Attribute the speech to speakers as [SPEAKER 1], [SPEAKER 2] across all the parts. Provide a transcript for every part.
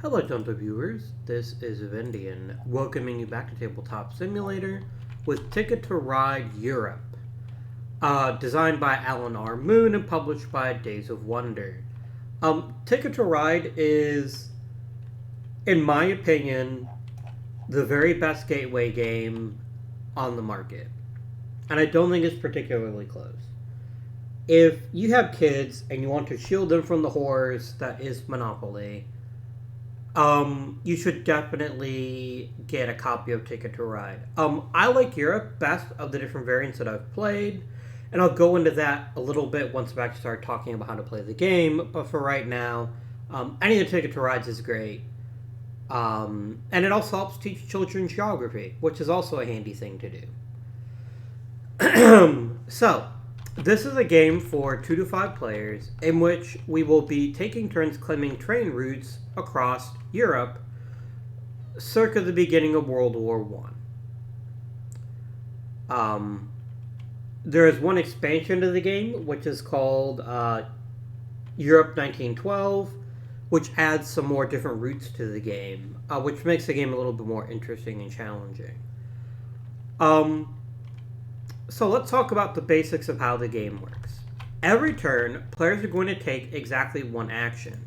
[SPEAKER 1] Hello, gentle viewers. This is Vindian, welcoming you back to Tabletop Simulator with Ticket to Ride Europe, designed by Alan R. Moon and published by Days of Wonder. Ticket to Ride is, in my opinion, the very best gateway game on the market, and I don't think it's particularly close. If you have kids and you want to shield them from the horrors that is Monopoly, you should definitely get a copy of Ticket to Ride. I like Europe best of the different variants that I've played, and I'll go into that a little bit once I actually start talking about how to play the game. But for right now, any of the Ticket to Rides is great, and it also helps teach children geography, which is also a handy thing to do. So, this is a game for 2 to 5 players in which we will be taking turns claiming train routes across Europe circa the beginning of World War One. There is one expansion to the game, which is called Europe 1912, which adds some more different routes to the game, which makes the game a little bit more interesting and challenging. So let's talk about the basics of how the game works. Every turn, players are going to take exactly one action.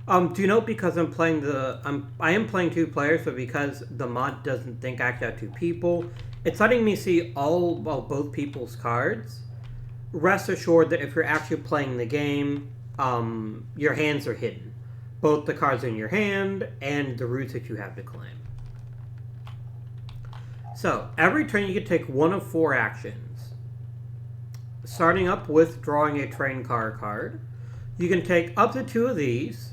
[SPEAKER 1] Do note because I am playing 2 players, but because the mod doesn't think I actually have 2 people, it's letting me see both people's cards. Rest assured that if you're actually playing the game, your hands are hidden, both the cards in your hand and the routes that you have to claim. So every turn you can take one of 4 actions. Starting up with drawing a train car card, you can take up to 2 of these,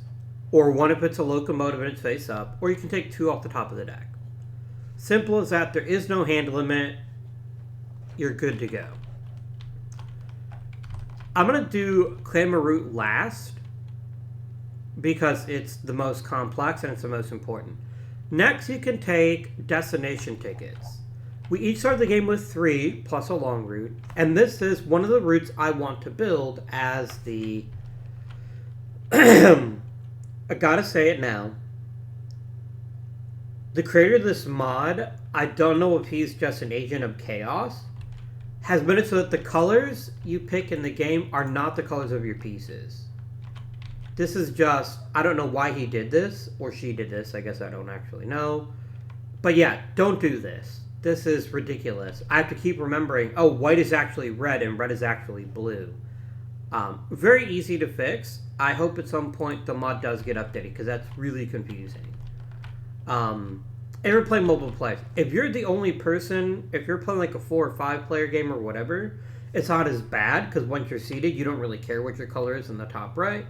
[SPEAKER 1] or one if it's a locomotive and it's face up, or you can take 2 off the top of the deck. Simple as that. There is no hand limit. You're good to go. I'm going to do claim a route last because it's the most complex and it's the most important. Next, you can take destination tickets. We each start the game with 3 plus a long route, and this is one of the routes I want to build as the... I gotta say it now. The creator of this mod, I don't know if he's just an agent of chaos, has made it so that the colors you pick in the game are not the colors of your pieces. This is just... I don't know why he did this, or she did this, I guess I don't actually know. But yeah, don't do this. This is ridiculous. I have to keep remembering, oh, white is actually red and red is actually blue. Very easy to fix. I hope at some point the mod does get updated because that's really confusing. Ever play multiple players? If you're the only person, if you're playing like a 4 or 5 player game or whatever, it's not as bad because once you're seated, you don't really care what your color is in the top right.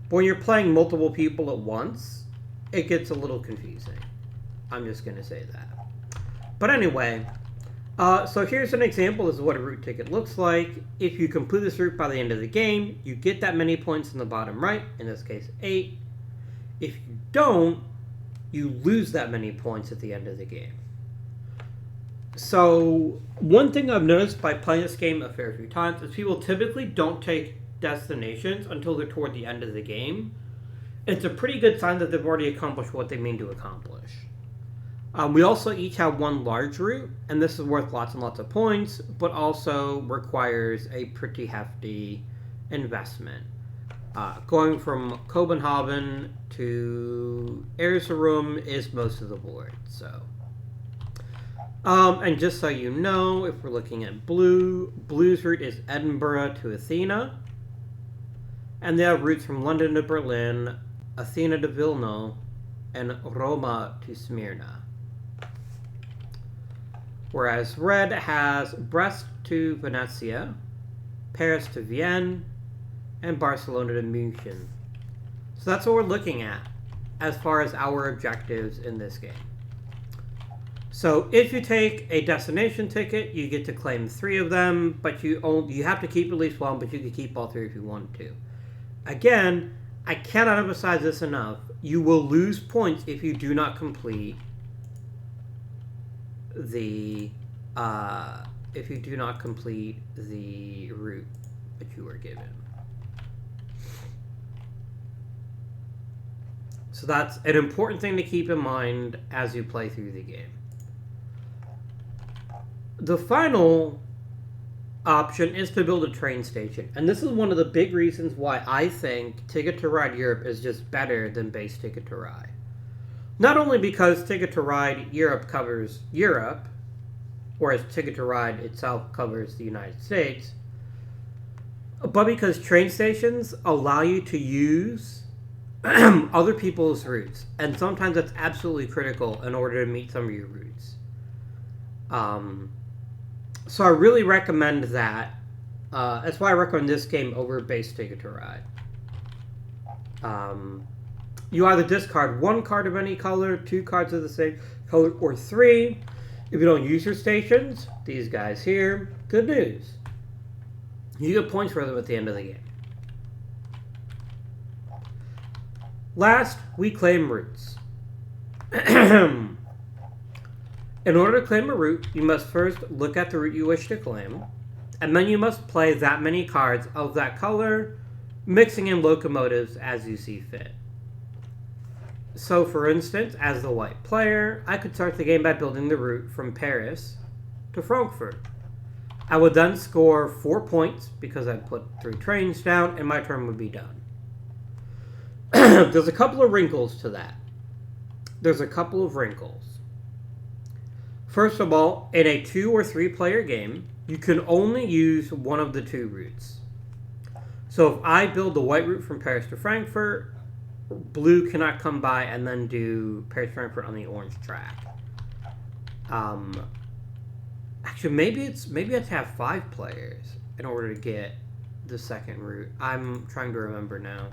[SPEAKER 1] But when you're playing multiple people at once, it gets a little confusing. I'm just going to say that. But anyway, so here's an example of what a route ticket looks like. If you complete this route by the end of the game, you get that many points in the bottom right, in this case 8. If you don't, you lose that many points at the end of the game. So one thing I've noticed by playing this game a fair few times is people typically don't take destinations until they're toward the end of the game. It's a pretty good sign that they've already accomplished what they mean to accomplish. We also each have 1 large route, and this is worth lots and lots of points, but also requires a pretty hefty investment. Going from Copenhagen to Erzurum is most of the board. So, and just so you know, if we're looking at Blue's route is Edinburgh to Athena, and they have routes from London to Berlin, Athena to Vilna, and Roma to Smyrna. Whereas Red has Brest to Venezia, Paris to Vienne, and Barcelona to München. So that's what we're looking at as far as our objectives in this game. So if you take a destination ticket, you get to claim 3 of them, but you have to keep at least 1, but you can keep all 3 if you want to. Again, I cannot emphasize this enough. You will lose points if you do not complete the route that you were given. So that's an important thing to keep in mind as you play through the game. The final option is to build a train station. And this is one of the big reasons why I think Ticket to Ride Europe is just better than base Ticket to Ride. Not only because Ticket to Ride Europe covers Europe, whereas Ticket to Ride itself covers the United States, but because train stations allow you to use other people's routes. And sometimes that's absolutely critical in order to meet some of your routes. So I really recommend that. That's why I recommend this game over base Ticket to Ride. You either discard one card of any color, 2 cards of the same color, or 3. If you don't use your stations, these guys here, good news. You get points for them at the end of the game. Last, we claim routes. In order to claim a route, you must first look at the route you wish to claim, and then you must play that many cards of that color, mixing in locomotives as you see fit. So, for instance, as the white player, I could start the game by building the route from Paris to Frankfurt. I would then score 4 points because I put 3 trains down, and my turn would be done. There's a couple of wrinkles to that. First of all, in a 2 or 3 player game, you can only use one of the 2 routes. So if I build the white route from Paris to Frankfurt, blue cannot come by and then do Paris to Frankfurt on the orange track. Actually, maybe I have to have 5 players in order to get the second route. I'm trying to remember now.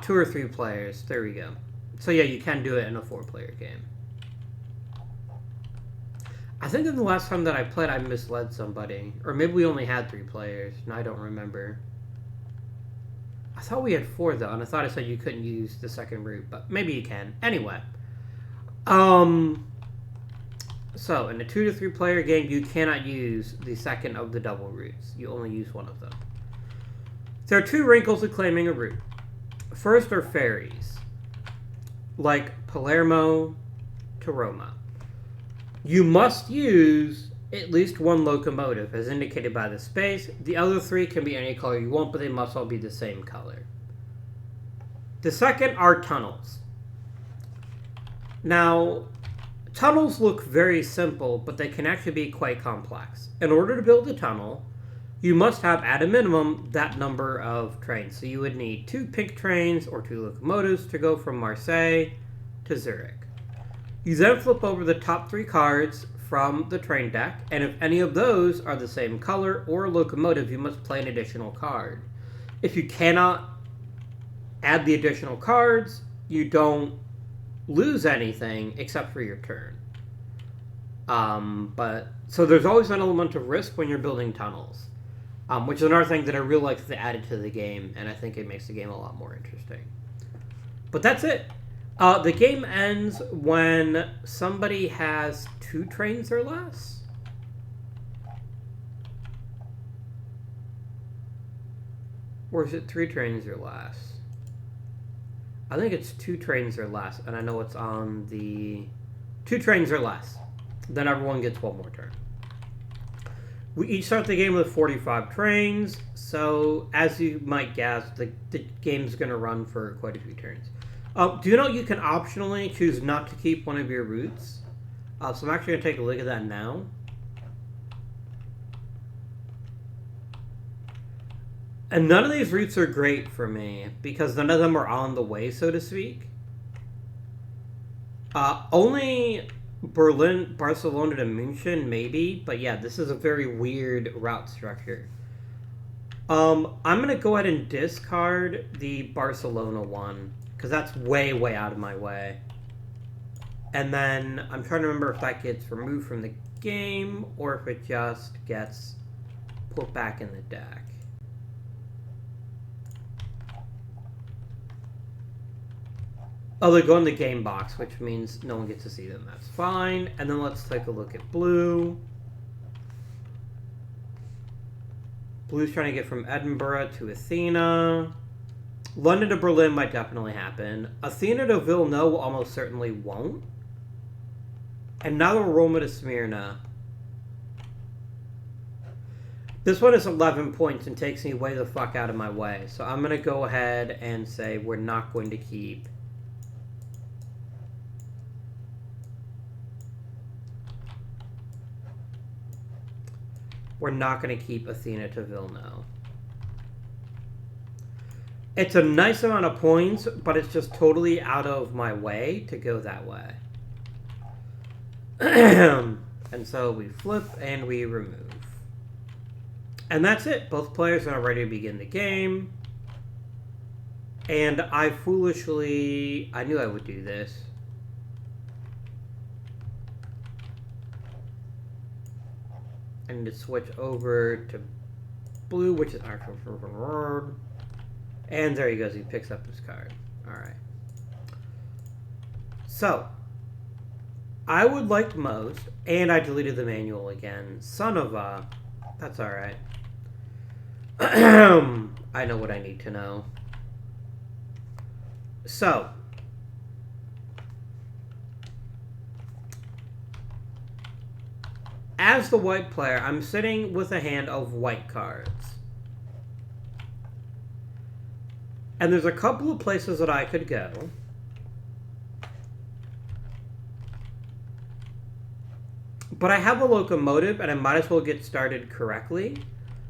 [SPEAKER 1] 2 or 3 players. There we go. So yeah, you can do it in a 4-player game. I think in the last time that I played, I misled somebody. Or maybe we only had 3 players, and I don't remember. I thought we had 4, though, and I thought I said you couldn't use the second route, but maybe you can. Anyway. So, in a 2 to 3 player game, you cannot use the second of the double routes. You only use one of them. There are 2 wrinkles to claiming a route. First are ferries, like Palermo to Roma. You must use at least 1 locomotive, as indicated by the space. The other 3 can be any color you want, but they must all be the same color. The second are tunnels. Now, tunnels look very simple, but they can actually be quite complex. In order to build a tunnel, you must have, at a minimum, that number of trains. So you would need 2 pink trains or 2 locomotives to go from Marseille to Zurich. You then flip over the top 3 cards from the train deck, and if any of those are the same color or locomotive, you must play an additional card. If you cannot add the additional cards, you don't lose anything except for your turn. So there's always an element of risk when you're building tunnels, which is another thing that I really like that they added to the game, and I think it makes the game a lot more interesting. But that's it. The game ends when somebody has 2 trains or less. Or is it 3 trains or less? I think it's 2 trains or less, and I know it's on the 2 trains or less. Then everyone gets 1 more turn. We each start the game with 45 trains, so as you might guess, the game's going to run for quite a few turns. Do you know you can optionally choose not to keep one of your routes? So I'm actually going to take a look at that now. And none of these routes are great for me, because none of them are on the way, so to speak. Only Berlin, Barcelona to München, maybe. But yeah, this is a very weird route structure. I'm going to go ahead and discard the Barcelona one, because that's way, way out of my way. And then I'm trying to remember if that gets removed from the game, or if it just gets put back in the deck. Oh, they go in the game box, which means no one gets to see them. That's fine. And then let's take a look at blue. Blue's trying to get from Edinburgh to Athena. London to Berlin might definitely happen. Athena to Vilna almost certainly won't. And now Roma to Smyrna. This one is 11 points and takes me way the fuck out of my way. So I'm going to go ahead and say we're not going to keep... We're not going to keep Athena to Vilna. It's a nice amount of points, but it's just totally out of my way to go that way. And so we flip and we remove. And that's it. Both players are ready to begin the game. And I foolishly... I knew I would do this. I need to switch over to blue, which is actual. And there he goes. He picks up his card. Alright. So, I would like most, and I deleted the manual again. Son of a... That's alright. I know what I need to know. So, as the white player, I'm sitting with a hand of white cards. And there's a couple of places that I could go. But I have a locomotive, and I might as well get started correctly.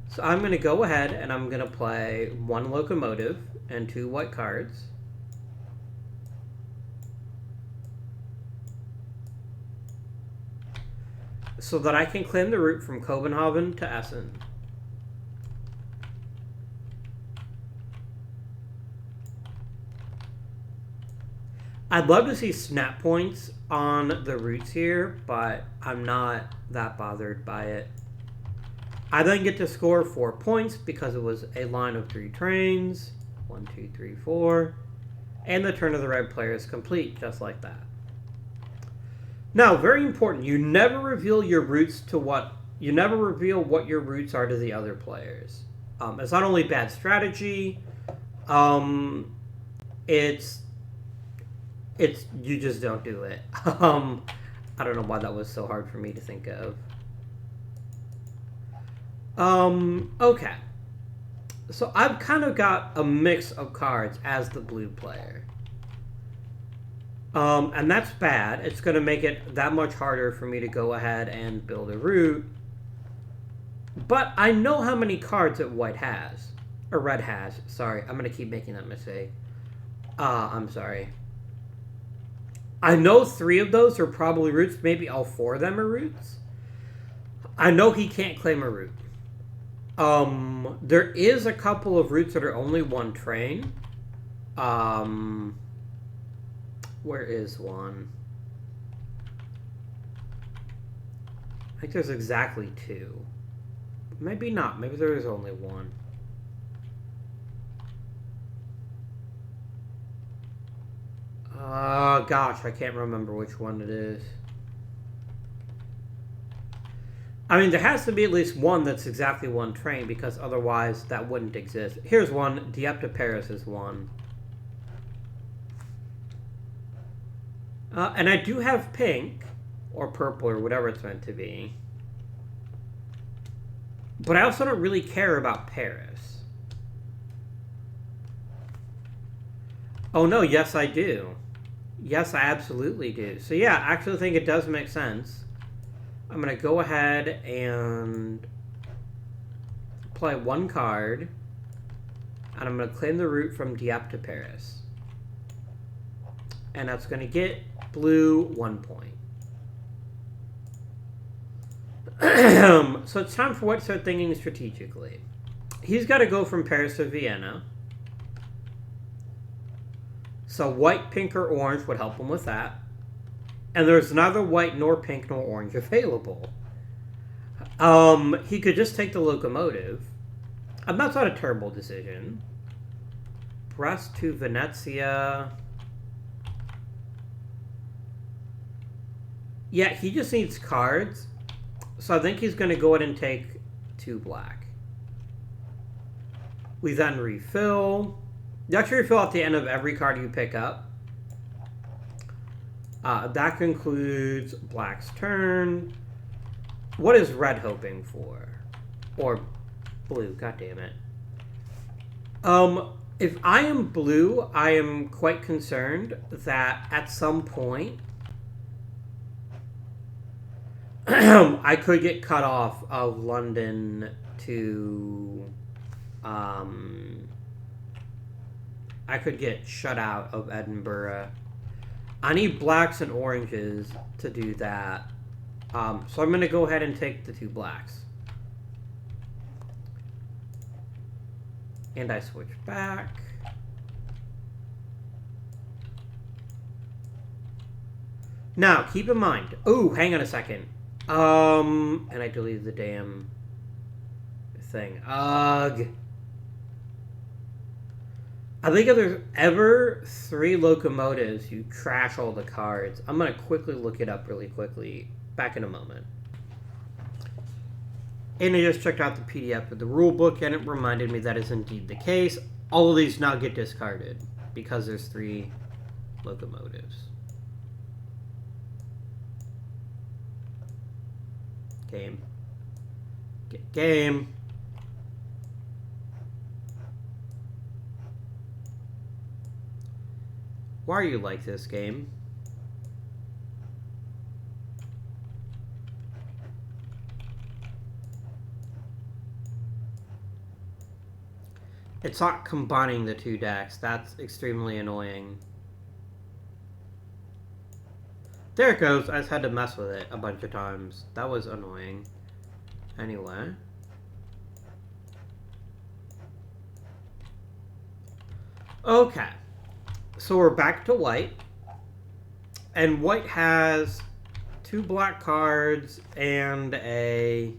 [SPEAKER 1] So I'm going to go ahead, and I'm going to play one locomotive and 2 white cards. So that I can claim the route from Copenhagen to Essen. I'd love to see snap points on the routes here, but I'm not that bothered by it. I then get to score 4 points because it was a line of 3 trains. 1, 2, 3, 4. And the turn of the red player is complete, just like that. Now, very important, you never reveal your routes to what... You never reveal what your routes are to the other players. It's not only bad strategy, it's you just don't do it. I don't know why that was so hard for me to think of. Okay. So I've kind of got a mix of cards as the blue player. And that's bad. It's going to make it that much harder for me to go ahead and build a route. But I know how many cards that white has. Or red has. Sorry, I'm going to keep making that mistake. I'm sorry. I know 3 of those are probably routes. Maybe all 4 of them are routes. I know he can't claim a route. There is a couple of routes that are only 1 train. Where is one? I think there's exactly 2. Maybe not. Maybe there is only 1. Gosh, I can't remember which one it is. I mean, there has to be at least one that's exactly 1 train, because otherwise that wouldn't exist. Here's one. Dieppe to Paris is 1. And I do have pink, or purple, or whatever it's meant to be. But I also don't really care about Paris. Oh no, yes I do. Yes, I absolutely do. So yeah, I actually think it does make sense. I'm going to go ahead and play 1 card. And I'm going to claim the route from Dieppe to Paris. And that's going to get blue 1 point. So it's time for white to start thinking strategically. He's got to go from Paris to Vienna. So white, pink, or orange would help him with that. And there's neither white nor pink nor orange available. He could just take the locomotive. And that's not a terrible decision. Brest to Venezia. Yeah, he just needs cards. So I think he's going to go ahead and take 2 black. We then refill. You actually refill at the end of every card you pick up. That concludes black's turn. What is red hoping for? Or blue, god damn it. If I am blue, I am quite concerned that at some point I could get cut off of London to I could get shut out of Edinburgh. I need blacks and oranges to do that. So I'm going to go ahead and take the 2 blacks. And I switch back. Now, keep in mind. Oh, hang on a second. And I deleted the damn thing. Ugh. I think if there's ever 3 locomotives, you trash all the cards. I'm going to quickly look it up really quickly. Back in a moment. And I just checked out the PDF of the rule book, and it reminded me that is indeed the case. All of these now get discarded because there's 3 locomotives. Game. Get game. Why are you like this, game? It's not combining the 2 decks. That's extremely annoying. There it goes. I just had to mess with it a bunch of times. That was annoying. Anyway. Okay. So we're back to white. And white has 2 black cards and a...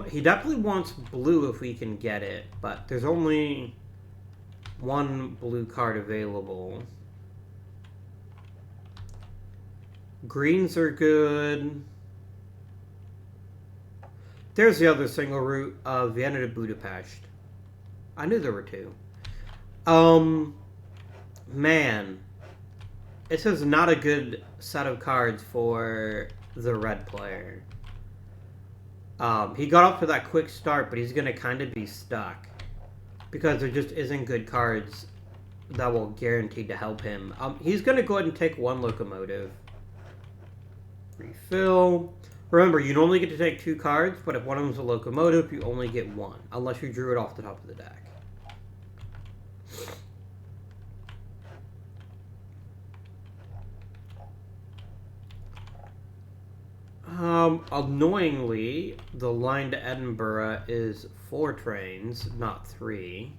[SPEAKER 1] he definitely wants blue if we can get it, but there's only 1 blue card available. Greens are good. There's the other single route of Vienna to Budapest. I knew there were 2. Man. This is not a good set of cards for the red player. He got off to that quick start, but he's going to kind of be stuck. Because there just isn't good cards that will guarantee to help him. He's going to go ahead and take 1 locomotive. Refill. Remember, you only get to take 2 cards, but if one of them's a locomotive, you only get 1. Unless you drew it off the top of the deck. Annoyingly, the line to Edinburgh is 4 trains, not 3.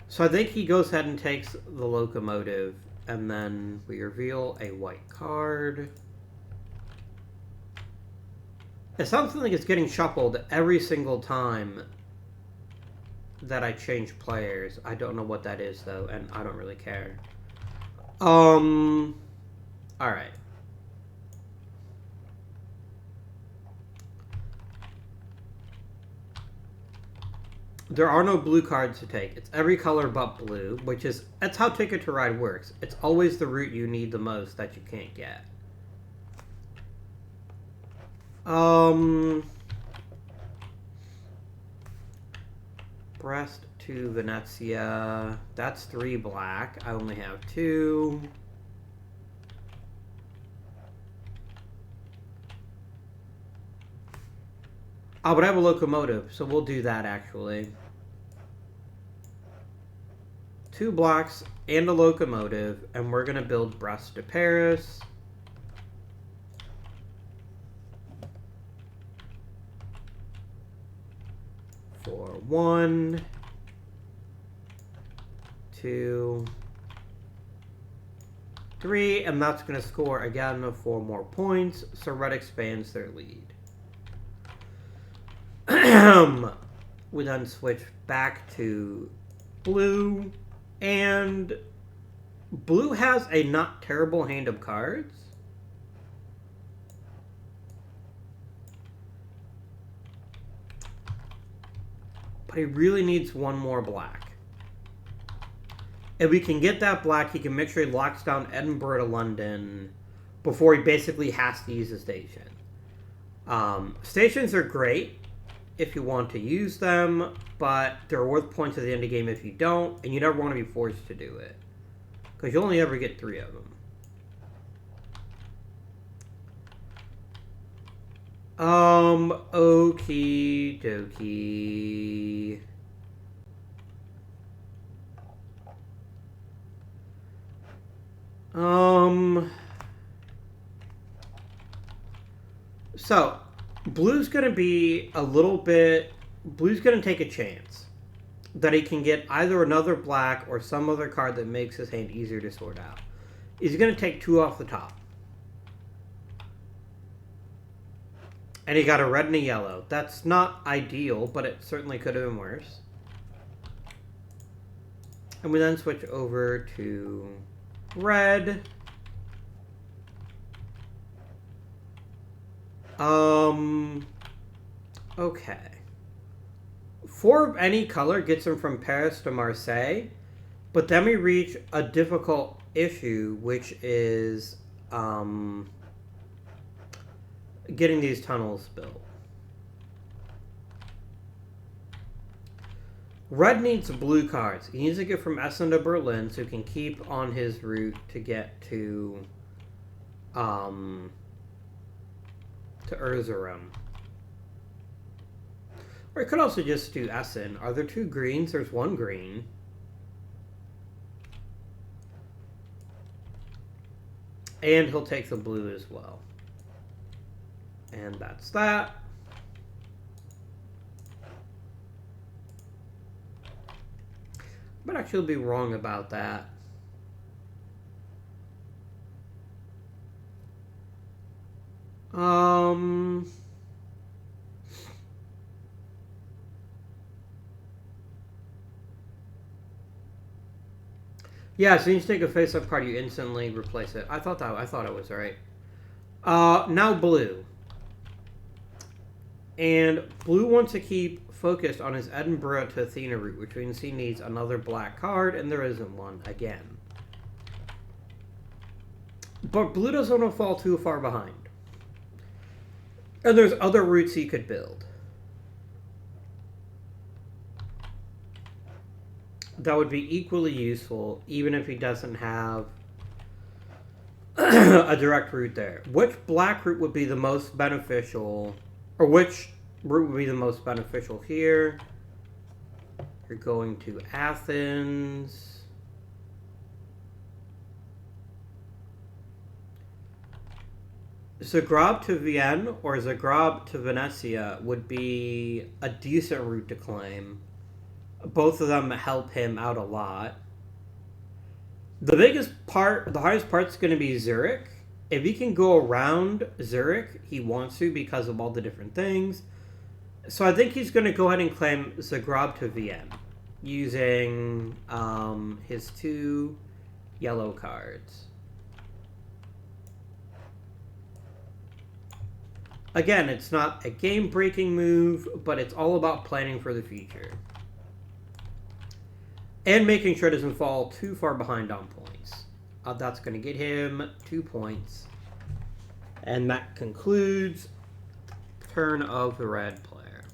[SPEAKER 1] So I think he goes ahead and takes the locomotive, and then we reveal a white card. It sounds like it's getting shuffled every single time that I change players. I don't know what that is, though, and I don't really care. Alright. There are no blue cards to take. It's every color but blue, which is... That's how Ticket to Ride works. It's always the route you need the most that you can't get. Brest to Venezia. That's 3 black. I only have 2. Oh, but I have a locomotive, so we'll do that, actually. 2 blocks and a locomotive, and we're going to build Brest to Paris. For 1, 2, 3, and that's going to score, again, 4 more points, so red expands their lead. We then switch back to blue, and blue has a not terrible hand of cards. But he really needs one more black. If we can get that black, he can make sure he locks down Edinburgh to London before he basically has to use a station. Stations are great if you want to use them, but they're worth points at the end of the game if you don't, and you never want to be forced to do it. Because you only ever get 3 of them. Okie dokie. So, blue's gonna be a little bit... Blue's gonna take a chance that he can get either another black or some other card that makes his hand easier to sort out. He's gonna take 2 off the top. And he got a red and a yellow. That's not ideal, but it certainly could have been worse. And we then switch over to red. Okay. 4 of any color gets him from Paris to Marseille, but then we reach a difficult issue, which is getting these tunnels built. Red needs blue cards. He needs to get from Essen to Berlin so he can keep on his route to get to Erzurum. Or he could also just do Essen. Are there 2 greens? There's 1 green. And he'll take the blue as well. And that's that. But actually be wrong about that. Yeah, so you take a face-up card, you instantly replace it. I thought it was right. Now blue. And blue wants to keep focused on his Edinburgh to Athena route, which means he needs another black card, and there isn't one again. But blue doesn't want to fall too far behind. And there's other routes he could build. That would be equally useful, even if he doesn't have a direct route there. Which black route would be the most beneficial, or which route would be the most beneficial here? You're going to Athens. Zagreb to Vienna or Zagreb to Venetia would be a decent route to claim. Both of them help him out a lot. The hardest part's going to be Zurich. If he can go around Zurich, he wants to because of all the different things. So I think he's going to go ahead and claim Zagreb to Vienna using his 2 yellow cards. Again, it's not a game-breaking move, but it's all about planning for the future. And making sure it doesn't fall too far behind on points. That's going to get him 2 points. And that concludes turn of the red player.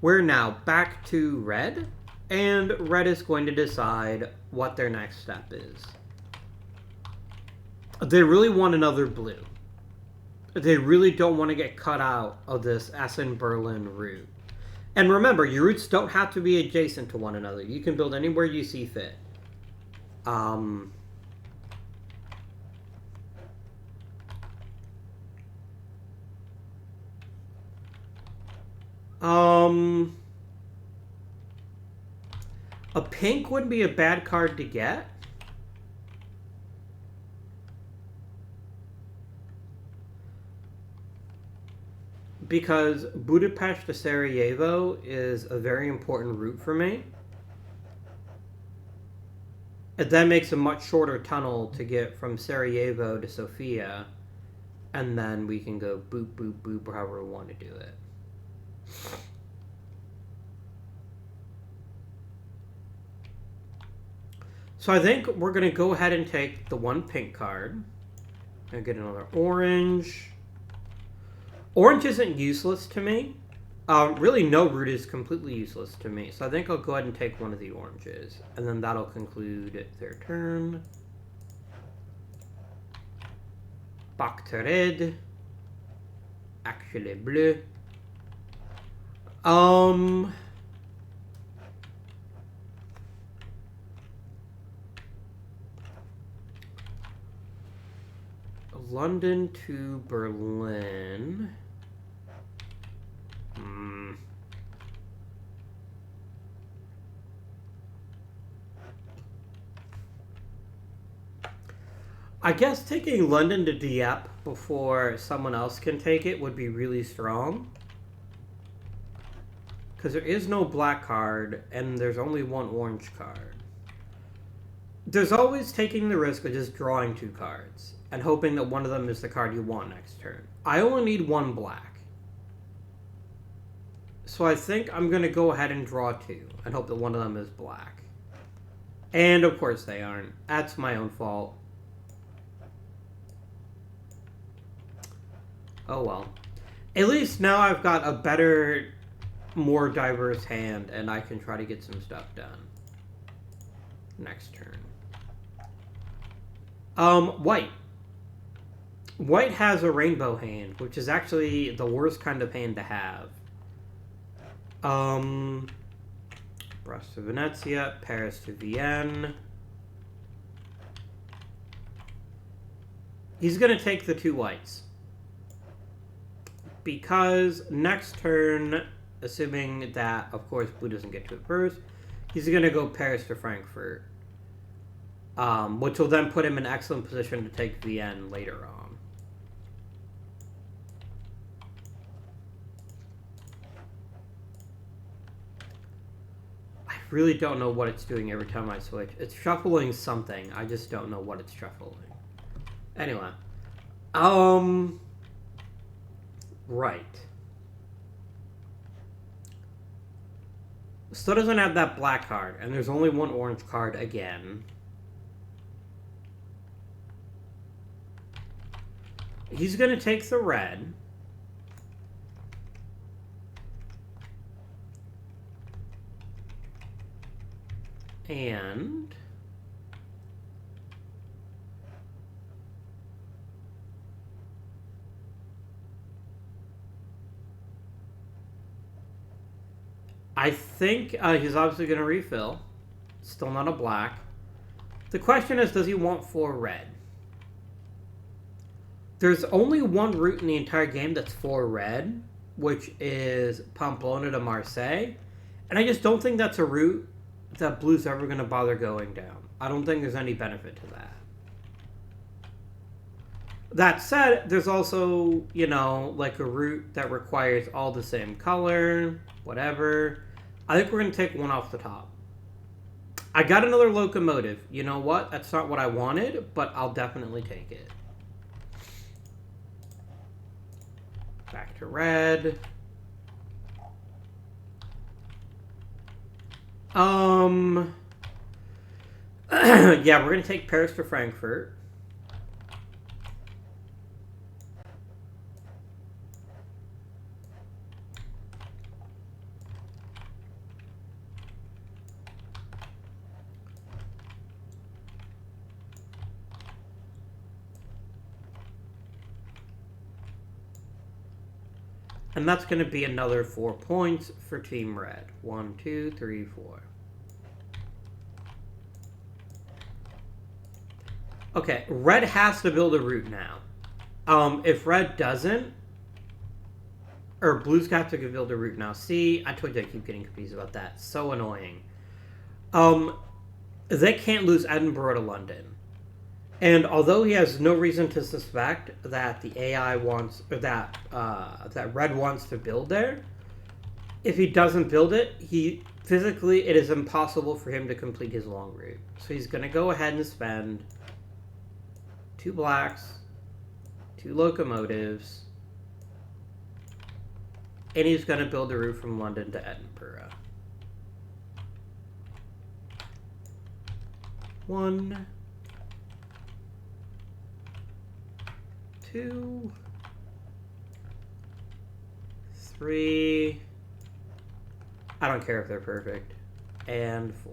[SPEAKER 1] We're now back to red. And red is going to decide what their next step is. They really want another blue. They really don't want to get cut out of this Essen-Berlin route. And remember, your routes don't have to be adjacent to one another. You can build anywhere you see fit. A pink would be a bad card to get. because Budapest to Sarajevo is a very important route for me. It then makes a much shorter tunnel to get from Sarajevo to Sofia, and then we can go boop, boop, boop, or however we want to do it. So I think we're going to go ahead and take the one pink card. And get another orange. Orange isn't useless to me. Really, no route is completely useless to me. So I think I'll go ahead and take one of the oranges. And then that'll conclude their turn. Back to red. Actually bleu. London to Berlin. I guess taking London to Dieppe before someone else can take it would be really strong. Because there is no black card, and there's only one orange card. There's always taking the risk of just drawing two cards, and hoping that one of them is the card you want next turn. I only need one black. So I think I'm going to go ahead and draw two, and hope that one of them is black. And of course they aren't. That's my own fault. Oh well. At least now I've got a better, more diverse hand, and I can try to get some stuff done. Next turn. White. White has a rainbow hand, which is actually the worst kind of hand to have. Brest to Venezia, Paris to Vienne. He's going to take the two whites. Because next turn, assuming that, of course, blue doesn't get to it first, he's going to go Paris to Frankfurt. Which will then put him in excellent position to take Vienne later on. I really don't know what it's doing every time I switch. It's shuffling something. I just don't know what it's shuffling. Anyway. Right. Still doesn't have that black card, and there's only one orange card again. He's going to take the red. And I think he's obviously going to refill. Still not a black. The question is, does he want 4 red? There's only one route in the entire game that's 4 red, which is Pamplona to Marseille. And I just don't think that's a route that blue's ever going to bother going down. I don't think there's any benefit to that. That said, there's also, you know, like a route that requires all the same color, whatever. I think we're going to take one off the top. I got another locomotive. You know what? That's not what I wanted, but I'll definitely take it. Back to red. Yeah, we're going to take Paris to Frankfurt. And that's going to be another 4 points for Team Red. 1, 2, 3, 4. Okay, Red has to build a route now. If Red doesn't, or Blue's got to build a route now. See, I told you I keep getting confused about that. So annoying. They can't lose Edinburgh to London. And although he has no reason to suspect that the AI wants, or that Red wants to build there, if he doesn't build it, it is impossible for him to complete his long route. So he's going to go ahead and spend 2 blacks, 2 locomotives, and he's going to build a route from London to Edinburgh. 1, 2, 3. I don't care if they're perfect. And 4.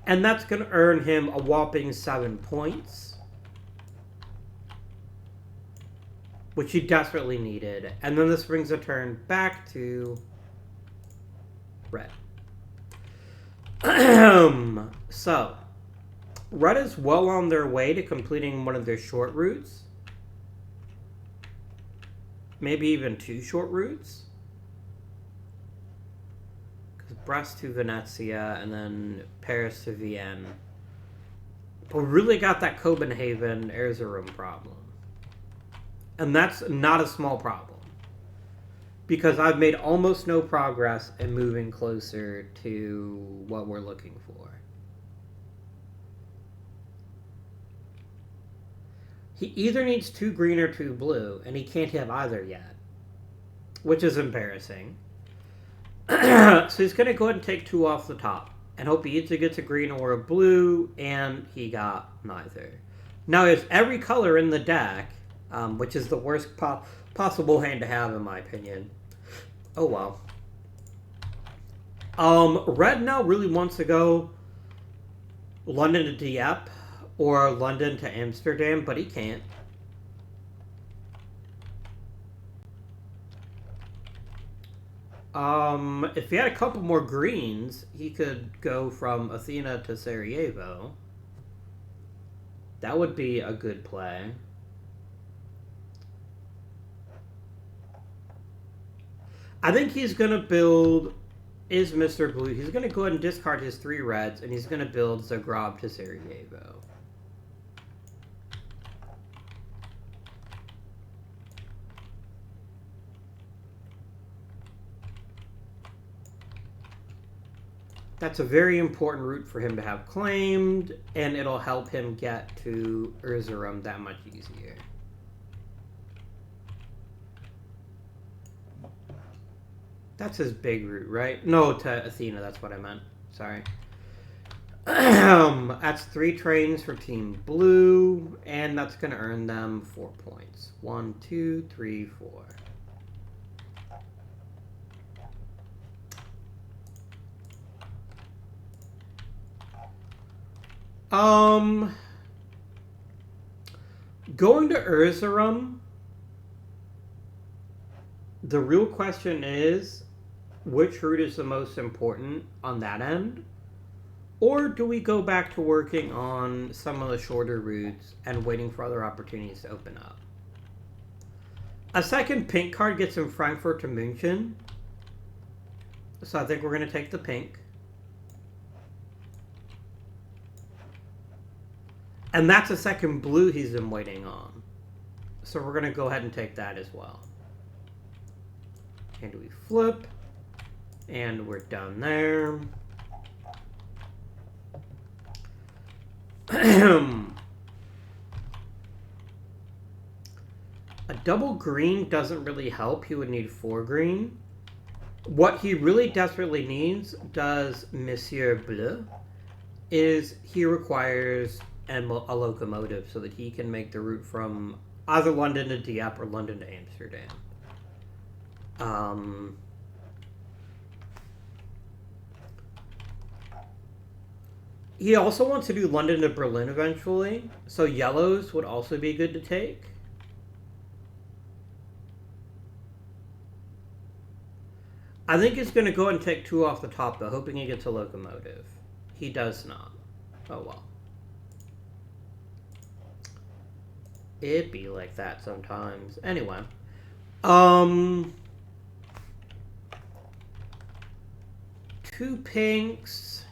[SPEAKER 1] And that's going to earn him a whopping 7 points, which he desperately needed. And then this brings a turn back to Red. So, Red is well on their way to completing one of their short routes. Maybe even 2 short routes. Because Brest to Venezia and then Paris to Vienne. But we really got that Copenhagen-Erzurum problem. And that's not a small problem. Because I've made almost no progress in moving closer to what we're looking for. He either needs 2 green or 2 blue, and he can't have either yet. Which is embarrassing. So he's going to go ahead and take 2 off the top. And hope he either gets a green or a blue, and he got neither. Now, there's every color in the deck, which is the worst possible hand to have, in my opinion. Oh, well. Red now really wants to go London to Dieppe or London to Amsterdam, but he can't. If he had a couple more greens, he could go from Athena to Sarajevo. That would be a good play. I think he's going to build is Mr. Blue. He's going to go ahead and discard his 3 reds, and he's going to build Zagreb to Sarajevo. That's a very important route for him to have claimed, and it'll help him get to Erzurum that much easier. That's his big route, right? No, to Athena, that's what I meant. Sorry. That's 3 trains for Team Blue, and that's going to earn them 4 points. 1, 2, 3, 4. Going to Erzurum, the real question is, which route is the most important on that end? Or do we go back to working on some of the shorter routes and waiting for other opportunities to open up? A second pink card gets him Frankfurt to München. So I think we're going to take the pink. And that's a second blue he's been waiting on. So we're going to go ahead and take that as well. And we flip. And we're done there. A double green doesn't really help. He would need 4 green. What he really desperately needs, does Monsieur Bleu, is he requires a locomotive so that he can make the route from either London to Dieppe or London to Amsterdam. He also wants to do London to Berlin eventually, so yellows would also be good to take. I think he's going to go and take 2 off the top, though, hoping he gets a locomotive. He does not. Oh, well. It be like that sometimes. Anyway. 2 pinks.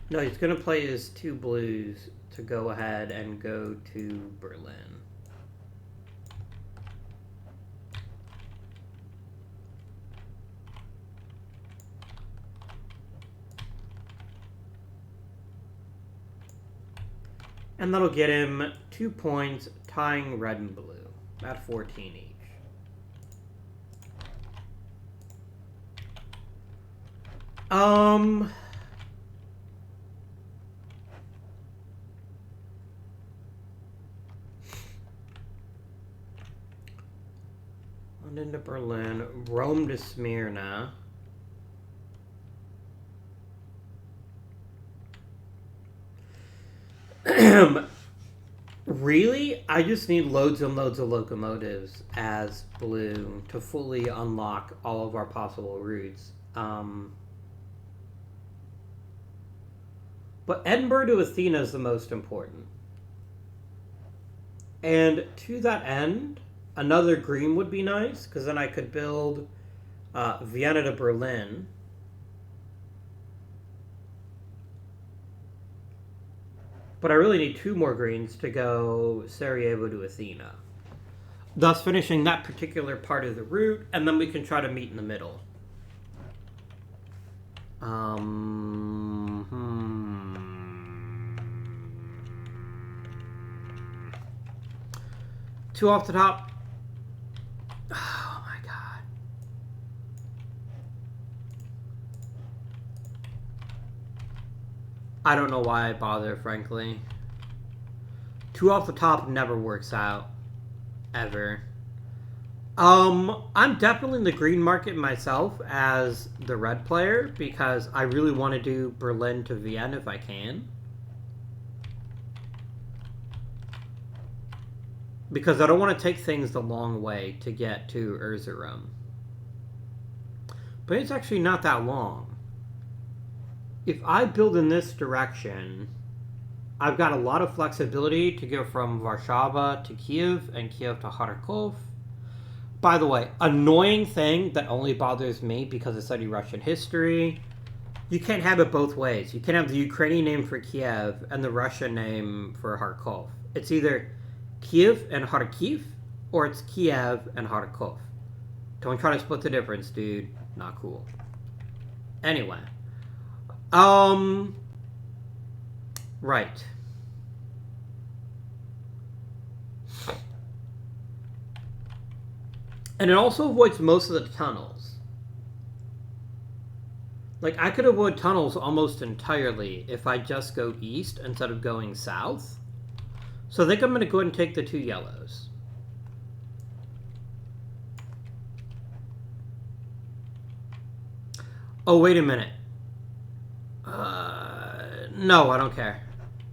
[SPEAKER 1] No, he's going to play his 2 blues to go ahead and go to Berlin. And that'll get him 2 points, tying red and blue at 14 each. London to Berlin, Rome to Smyrna. Really? I just need loads and loads of locomotives as blue to fully unlock all of our possible routes. But Edinburgh to Athena is the most important. And to that end, another green would be nice, because then I could build Vienna to Berlin. But I really need 2 more greens to go Sarajevo to Athena. Thus finishing that particular part of the route, and then we can try to meet in the middle. 2 off the top. Oh my god. I don't know why I bother, frankly. 2 off the top never works out. Ever. I'm definitely in the green market myself as the red player because I really want to do Berlin to Vienna if I can. Because I don't want to take things the long way to get to Erzurum. But it's actually not that long. If I build in this direction, I've got a lot of flexibility to go from Warsaw to Kiev and Kiev to Kharkov. By the way, annoying thing that only bothers me because I study Russian history, you can't have it both ways. You can't have the Ukrainian name for Kiev and the Russian name for Kharkov. It's either Kiev and Kharkiv, or it's Kiev and Kharkov. Don't try to split the difference, dude. Not cool. Anyway. Right. And it also avoids most of the tunnels. Like, I could avoid tunnels almost entirely if I just go east instead of going south. So I think I'm going to go ahead and take the 2 yellows. Oh, wait a minute. No, I don't care.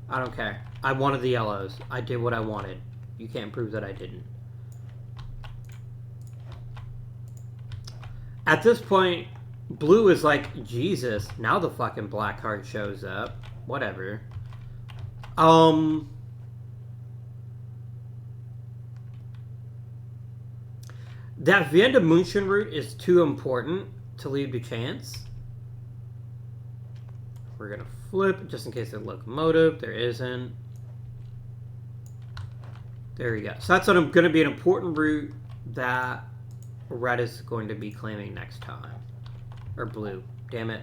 [SPEAKER 1] I don't care. I wanted the yellows. I did what I wanted. You can't prove that I didn't. At this point, blue is like, Jesus, now the fucking black card shows up. Whatever. That Vienna München route is too important to leave to chance. We're going to flip just in case there's a locomotive. There isn't. There we go. So that's going to be an important route that red is going to be claiming next time. Or blue. Damn it.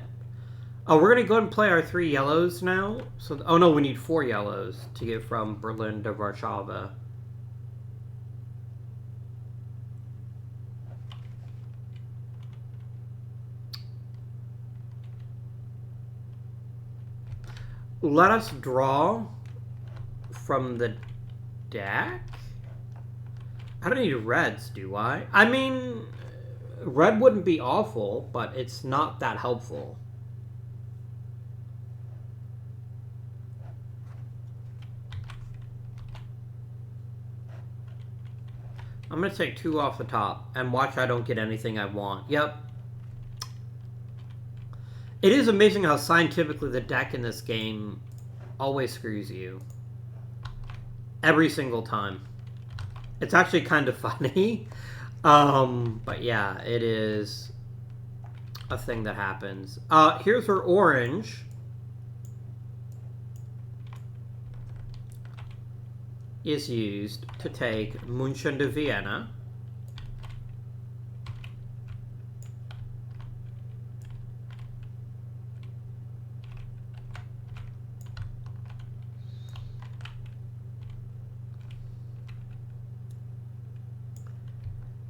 [SPEAKER 1] Oh, we're going to go ahead and play our 3 yellows now. So, oh no, we need 4 yellows to get from Berlin to Warsaw. Let us draw from the deck? I don't need reds, do I? I mean, red wouldn't be awful, but it's not that helpful. I'm going to take 2 off the top and watch I don't get anything I want. Yep. It is amazing how scientifically the deck in this game always screws you. Every single time. It's actually kind of funny. But yeah, it is a thing that happens. Here's our orange. is used to take München to Vienna.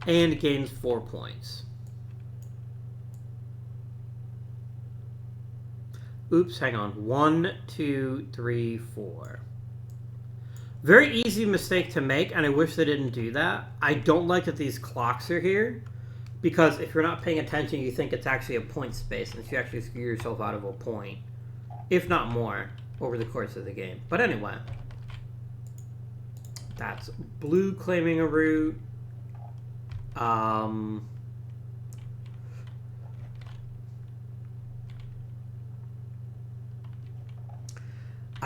[SPEAKER 1] And gains 4 points. Oops, hang on. 1, 2, 3, 4. Very easy mistake to make, and I wish they didn't do that. I don't like that these clocks are here, because if you're not paying attention, you think it's actually a point space, and you actually screw yourself out of a point, if not more, over the course of the game. But anyway, that's blue claiming a route. I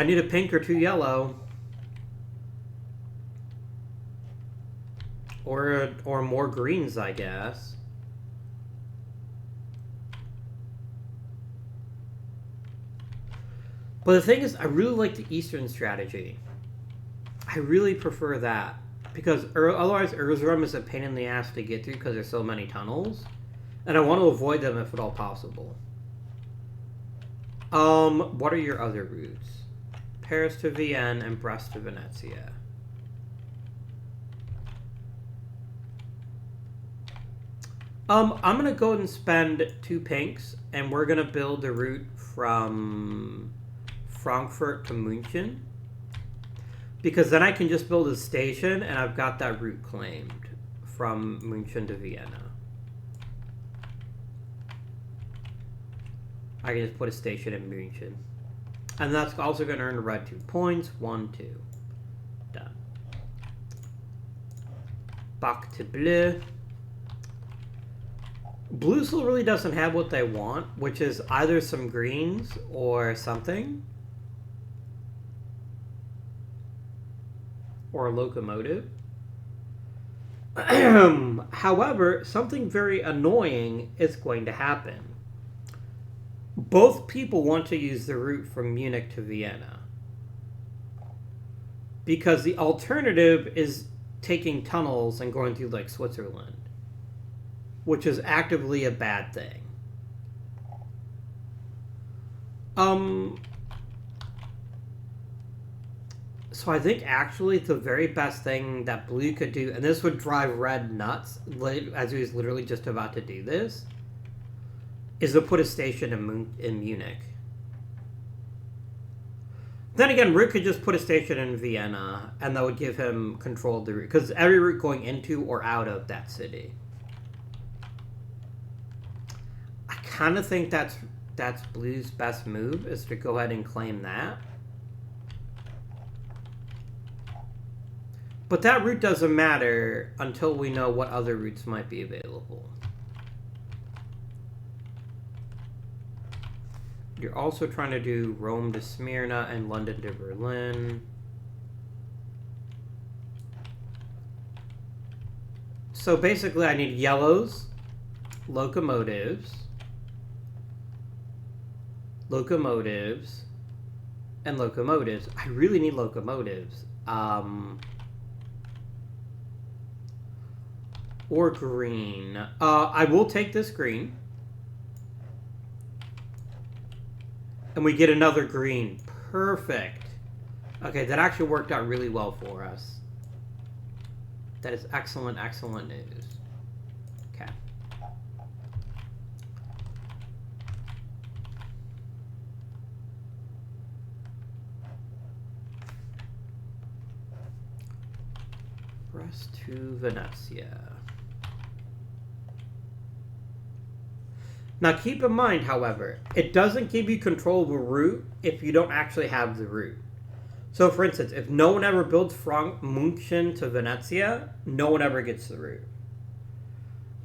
[SPEAKER 1] need a pink or 2 yellow. Or more greens, I guess. But the thing is, I really like the Eastern strategy. I really prefer that. Because otherwise, Erzurum is a pain in the ass to get through because there's so many tunnels. And I want to avoid them if at all possible. What are your other routes? Paris to Vienne and Brest to Venezia. I'm going to go ahead and spend 2 pinks, and we're going to build the route from Frankfurt to München. Because then I can just build a station, and I've got that route claimed from München to Vienna. I can just put a station in München. And that's also going to earn red 2 points. 1, 2. Done. Back to bleu. Blue still really doesn't have what they want, which is either some greens or something. Or a locomotive. However, something very annoying is going to happen. Both people want to use the route from Munich to Vienna. Because the alternative is taking tunnels and going through, like, Switzerland. Which is actively a bad thing. So I think actually the very best thing that blue could do, and this would drive red nuts, as he was literally just about to do this, is to put a station in Munich. Then again, Rook could just put a station in Vienna, and that would give him control of the route, because every route going into or out of that city. I kind of think that's Blue's best move, is to go ahead and claim that. But that route doesn't matter until we know what other routes might be available. You're also trying to do Rome to Smyrna and London to Berlin. So basically I need yellows, locomotives, and locomotives. I really need locomotives. Or green. I will take this green. And we get another green. Perfect. Okay, that actually worked out really well for us. That is excellent, excellent news. Okay. Brest to Venezia. Now keep in mind, however, it doesn't give you control of a route if you don't actually have the route. So for instance, if no one ever builds from München to Venezia, no one ever gets the route.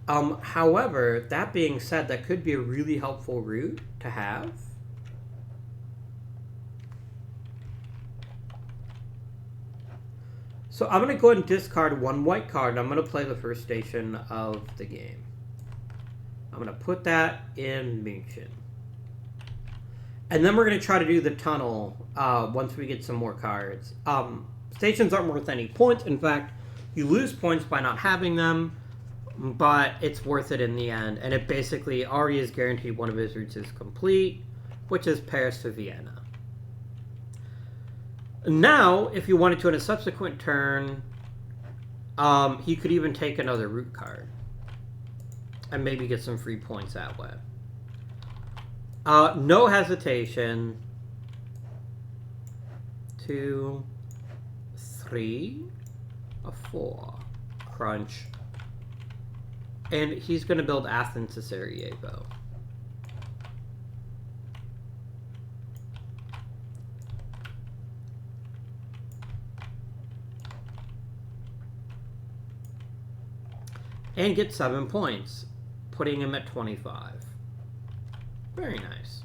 [SPEAKER 1] However, that being said, that could be a really helpful route to have. So I'm going to go ahead and discard 1 white card, and I'm going to play the first station of the game. I'm going to put that in München. And then we're going to try to do the tunnel once we get some more cards. Stations aren't worth any points. In fact, you lose points by not having them, but it's worth it in the end. And it basically already is guaranteed one of his routes is complete, which is Paris to Vienna. Now, if you wanted to in a subsequent turn, he could even take another route card and maybe get some free points that way. No hesitation. 2, 3, a 4. Crunch. And he's going to build Athens to Sarajevo. And get 7 points, putting him at 25. Very nice.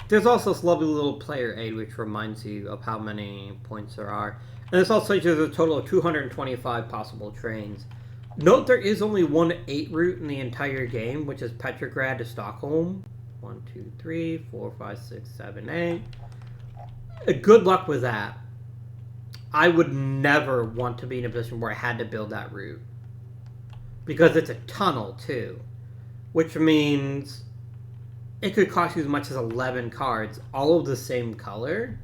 [SPEAKER 1] There's also this lovely little player aid which reminds you of how many points there are. And this also shows a total of 225 possible trains. Note there is only one 8 route in the entire game, which is Petrograd to Stockholm. 1, 2, 3, 4, 5, 6, 7, 8. Good luck with that. I would never want to be in a position where I had to build that route. Because it's a tunnel, too. Which means it could cost you as much as 11 cards, all of the same color.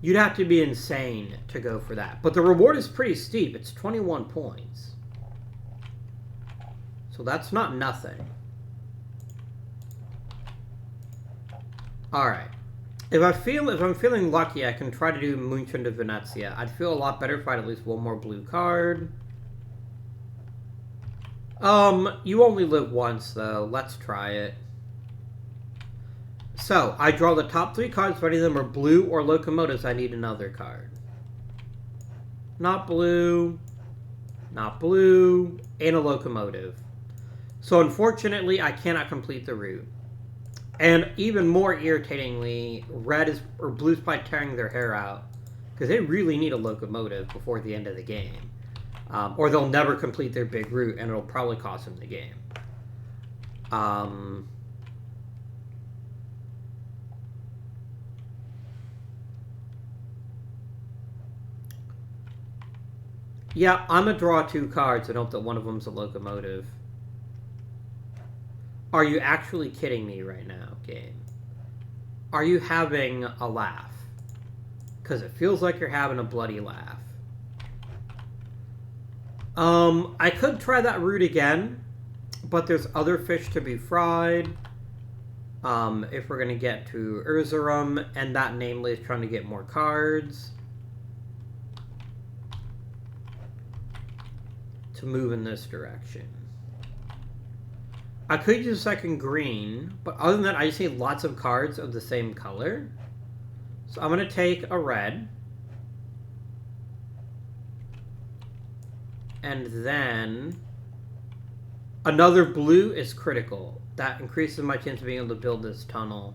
[SPEAKER 1] You'd have to be insane to go for that. But the reward is pretty steep. It's 21 points. So that's not nothing. Alright. If I'm feeling lucky, I can try to do München to Venezia. I'd feel a lot better if I had at least one more blue card. You only live once, though. Let's try it. So, I draw the top 3 cards. If any of them are blue or locomotives, I need another card. Not blue, and a locomotive. So, unfortunately, I cannot complete the route. And even more irritatingly, blue's probably tearing their hair out. Because they really need a locomotive before the end of the game. Or they'll never complete their big route, and it'll probably cost them the game. Yeah, I'm going to draw 2 cards and hope that one of them's a locomotive. Are you actually kidding me right now, game? Are you having a laugh? Because it feels like you're having a bloody laugh. I could try that route again, but there's other fish to be fried. If we're going to get to Erzurum, and that namely is trying to get more cards to move in this direction. I could use a second green, but other than that, I just need lots of cards of the same color. So I'm going to take a red. And then another blue is critical. That increases my chance of being able to build this tunnel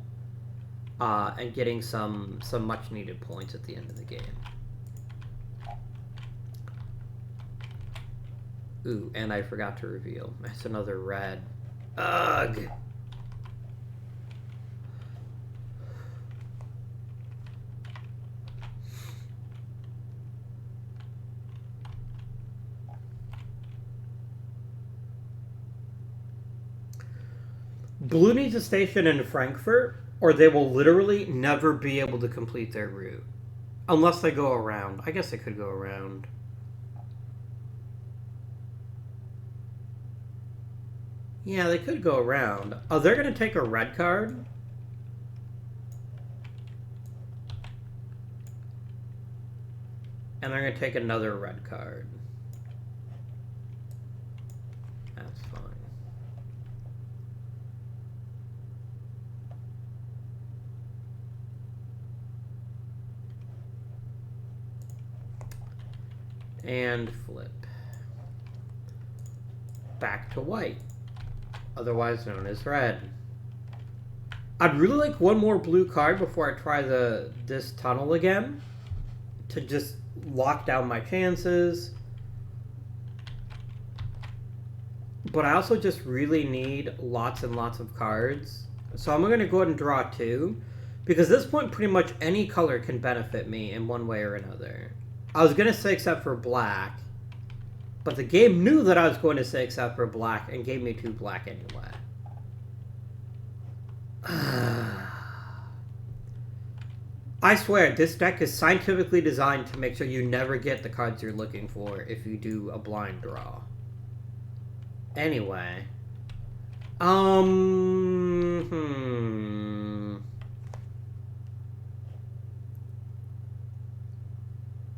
[SPEAKER 1] and getting some much needed points at the end of the game. Ooh, and I forgot to reveal. That's another red. Ugh! Blue needs a station in Frankfurt, or they will literally never be able to complete their route. Unless they go around. I guess they could go around. Yeah, they could go around. Oh, they're going to take a red card. And they're going to take another red card. That's fine. And flip. Back to white. Otherwise known as red. I'd really like one more blue card before I try this tunnel again. To just lock down my chances. But I also just really need lots and lots of cards. So I'm going to go ahead and draw 2. Because at this point, pretty much any color can benefit me in one way or another. I was going to say except for black, but the game knew that I was going to say except for black and gave me 2 black anyway. I swear, this deck is scientifically designed to make sure you never get the cards you're looking for if you do a blind draw. Anyway.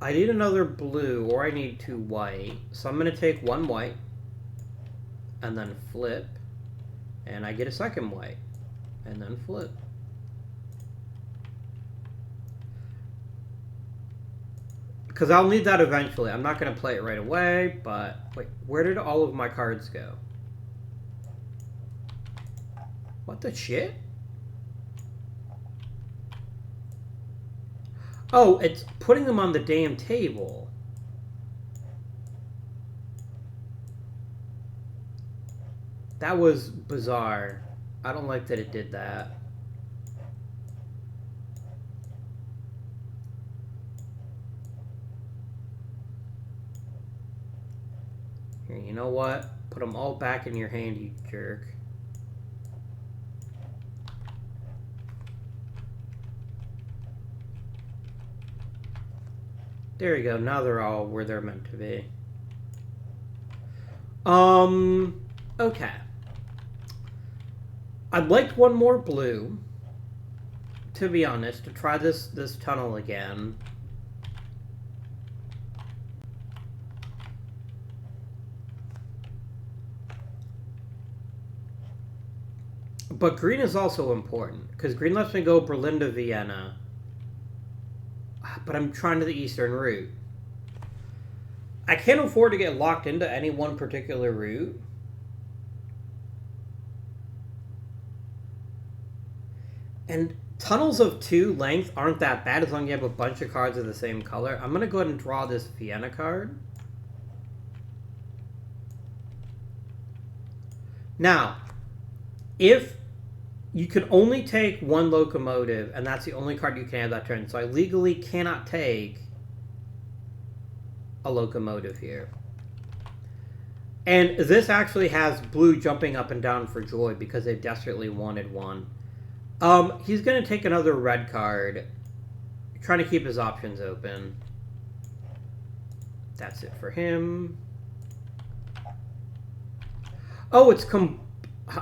[SPEAKER 1] I need another blue, or I need 2 white. So I'm going to take 1 white, and then flip, and I get a second white, and then flip. Because I'll need that eventually. I'm not going to play it right away, but... Wait, where did all of my cards go? What the shit? Oh, it's putting them on the damn table. That was bizarre. I don't like that it did that. Here, you know what? Put them all back in your hand, you jerk. There you go. Now they're all where they're meant to be. Okay. I'd like one more blue, to be honest, to try this tunnel again. But green is also important, because green lets me go Berlin to Vienna. But I'm trying to the eastern route. I can't afford to get locked into any one particular route. And tunnels of 2 length aren't that bad as long as you have a bunch of cards of the same color. I'm going to go ahead and draw this Vienna card. Now, if you can only take 1 locomotive, and that's the only card you can have that turn. So I legally cannot take a locomotive here. And this actually has blue jumping up and down for joy because they desperately wanted one. He's going to take another red card, trying to keep his options open. That's it for him. Oh, it's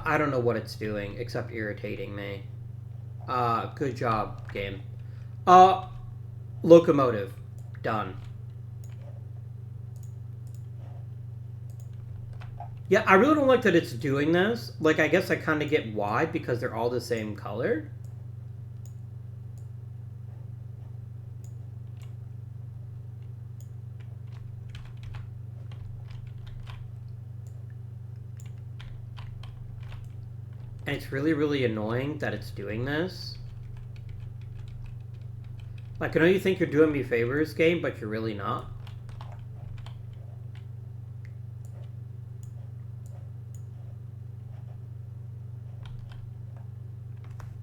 [SPEAKER 1] I don't know what it's doing, except irritating me. Good job, game. Locomotive. Done. Yeah, I really don't like that it's doing this. Like, I guess I kind of get why, because they're all the same color. And it's really, really annoying that it's doing this. Like, I know you think you're doing me favors, game, but you're really not.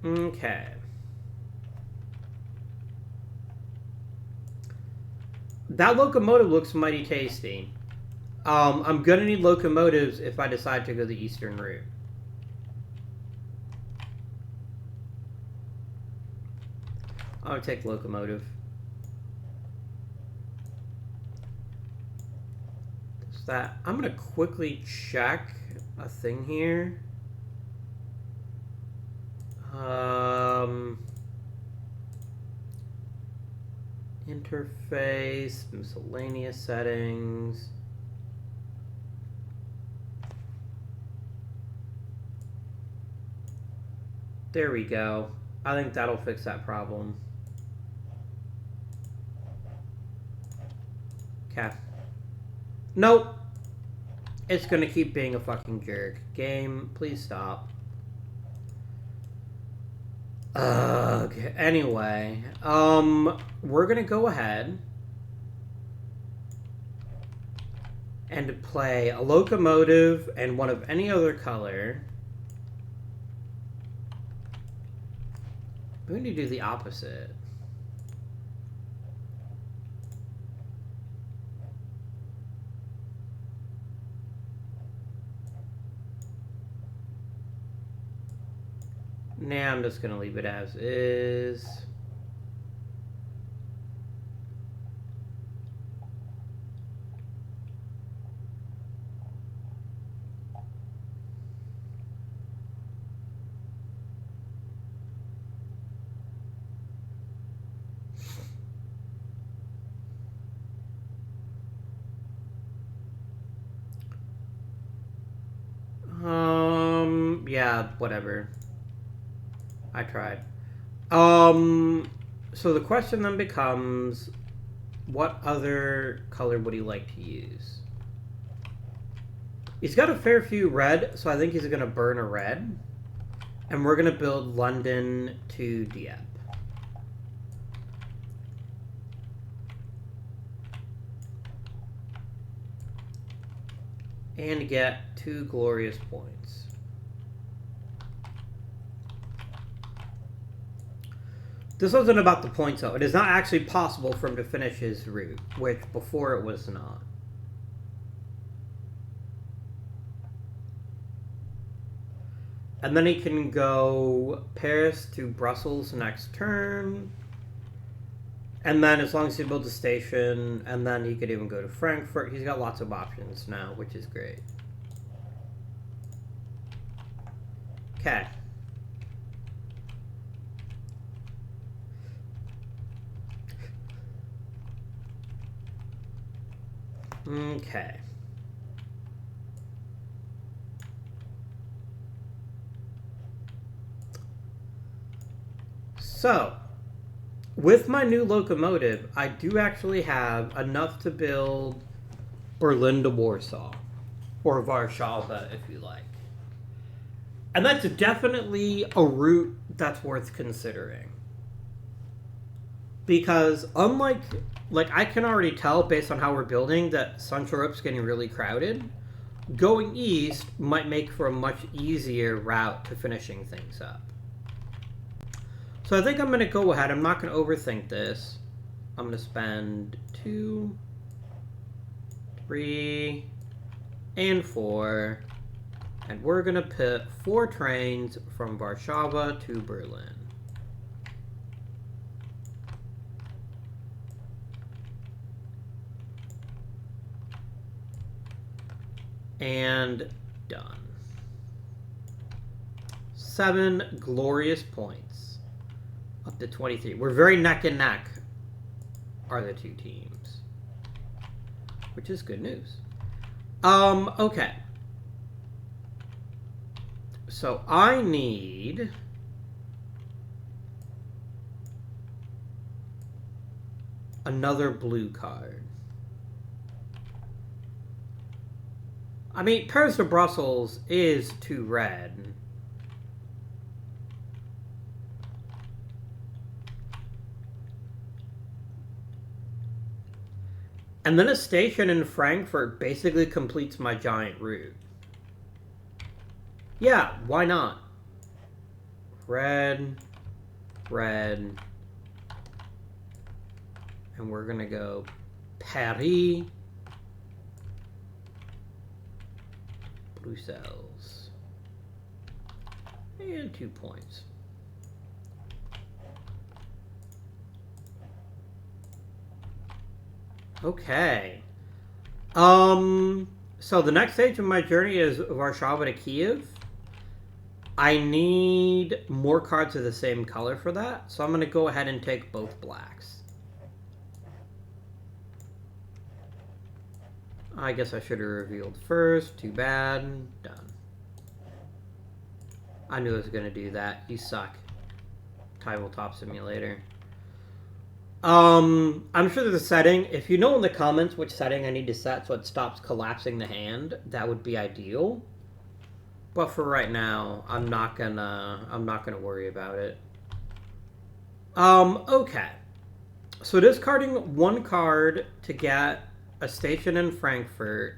[SPEAKER 1] Okay. That locomotive looks mighty tasty. I'm gonna need locomotives if I decide to go the eastern route. I'll take locomotive. Just that. I'm gonna quickly check a thing here. Interface, miscellaneous settings. There we go. I think that'll fix that problem. Okay. Nope. It's gonna keep being a fucking jerk. Game, please stop. Okay. Anyway, we're gonna go ahead and play a locomotive and one of any other color. We need to do the opposite. Nah, I'm just gonna leave it as is. Yeah, whatever. I tried. So the question then becomes, what other color would he like to use? He's got a fair few red, so I think he's gonna burn a red. And we're gonna build London to Dieppe. And get 2 glorious points. This wasn't about the points though. It is not actually possible for him to finish his route, which before it was not. And then he can go Paris to Brussels next turn. And then as long as he builds a station, and then he could even go to Frankfurt. He's got lots of options now, which is great. Okay. Okay. So, with my new locomotive, I do actually have enough to build Berlin to Warsaw. Or Warszawa, if you like. And that's definitely a route that's worth considering. Because unlike, I can already tell based on how we're building that Central Europe's getting really crowded. Going east might make for a much easier route to finishing things up. So I think I'm going to go ahead. I'm not going to overthink this. I'm going to spend 2, 3, and 4. And we're going to put 4 trains from Warsaw to Berlin. And done. 7 glorious points. Up to 23. We're very neck and neck, are the 2 teams. Which is good news. Okay. So I need another blue card. I mean, Paris to Brussels is 2 red. And then a station in Frankfurt basically completes my giant route. Yeah, why not? Red, red. And we're gonna go Paris, Brussels. And 2 points. Okay. So the next stage of my journey is Warsaw to Kiev. I need more cards of the same color for that, so I'm going to go ahead and take both blacks. I guess I should have revealed first. Too bad. Done. I knew I was going to do that. You suck. Tabletop Simulator. I'm sure there's a setting. If you know in the comments which setting I need to set so it stops collapsing the hand, that would be ideal. But for right now, I'm not gonna worry about it. Okay. So discarding 1 card to get a station in Frankfurt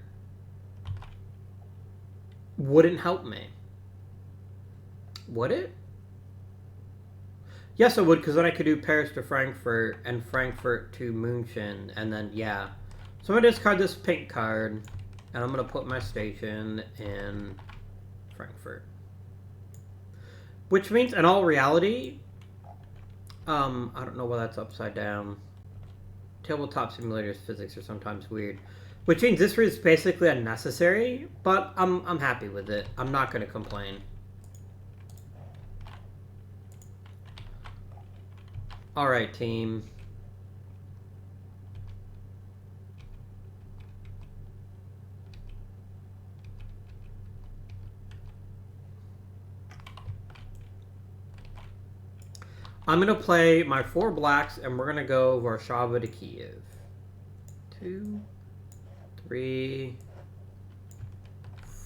[SPEAKER 1] wouldn't help me. Would it? Yes, I would, because then I could do Paris to Frankfurt and Frankfurt to München, and then, yeah. So I'm going to discard this pink card, and I'm going to put my station in Frankfurt. Which means, in all reality, I don't know why that's upside down. Tabletop simulators physics are sometimes weird. Which means this route is basically unnecessary, but I'm happy with it. I'm not going to complain. Alright, team. I'm going to play my 4 blacks, and we're going to go Warsaw to Kiev. 2, 3,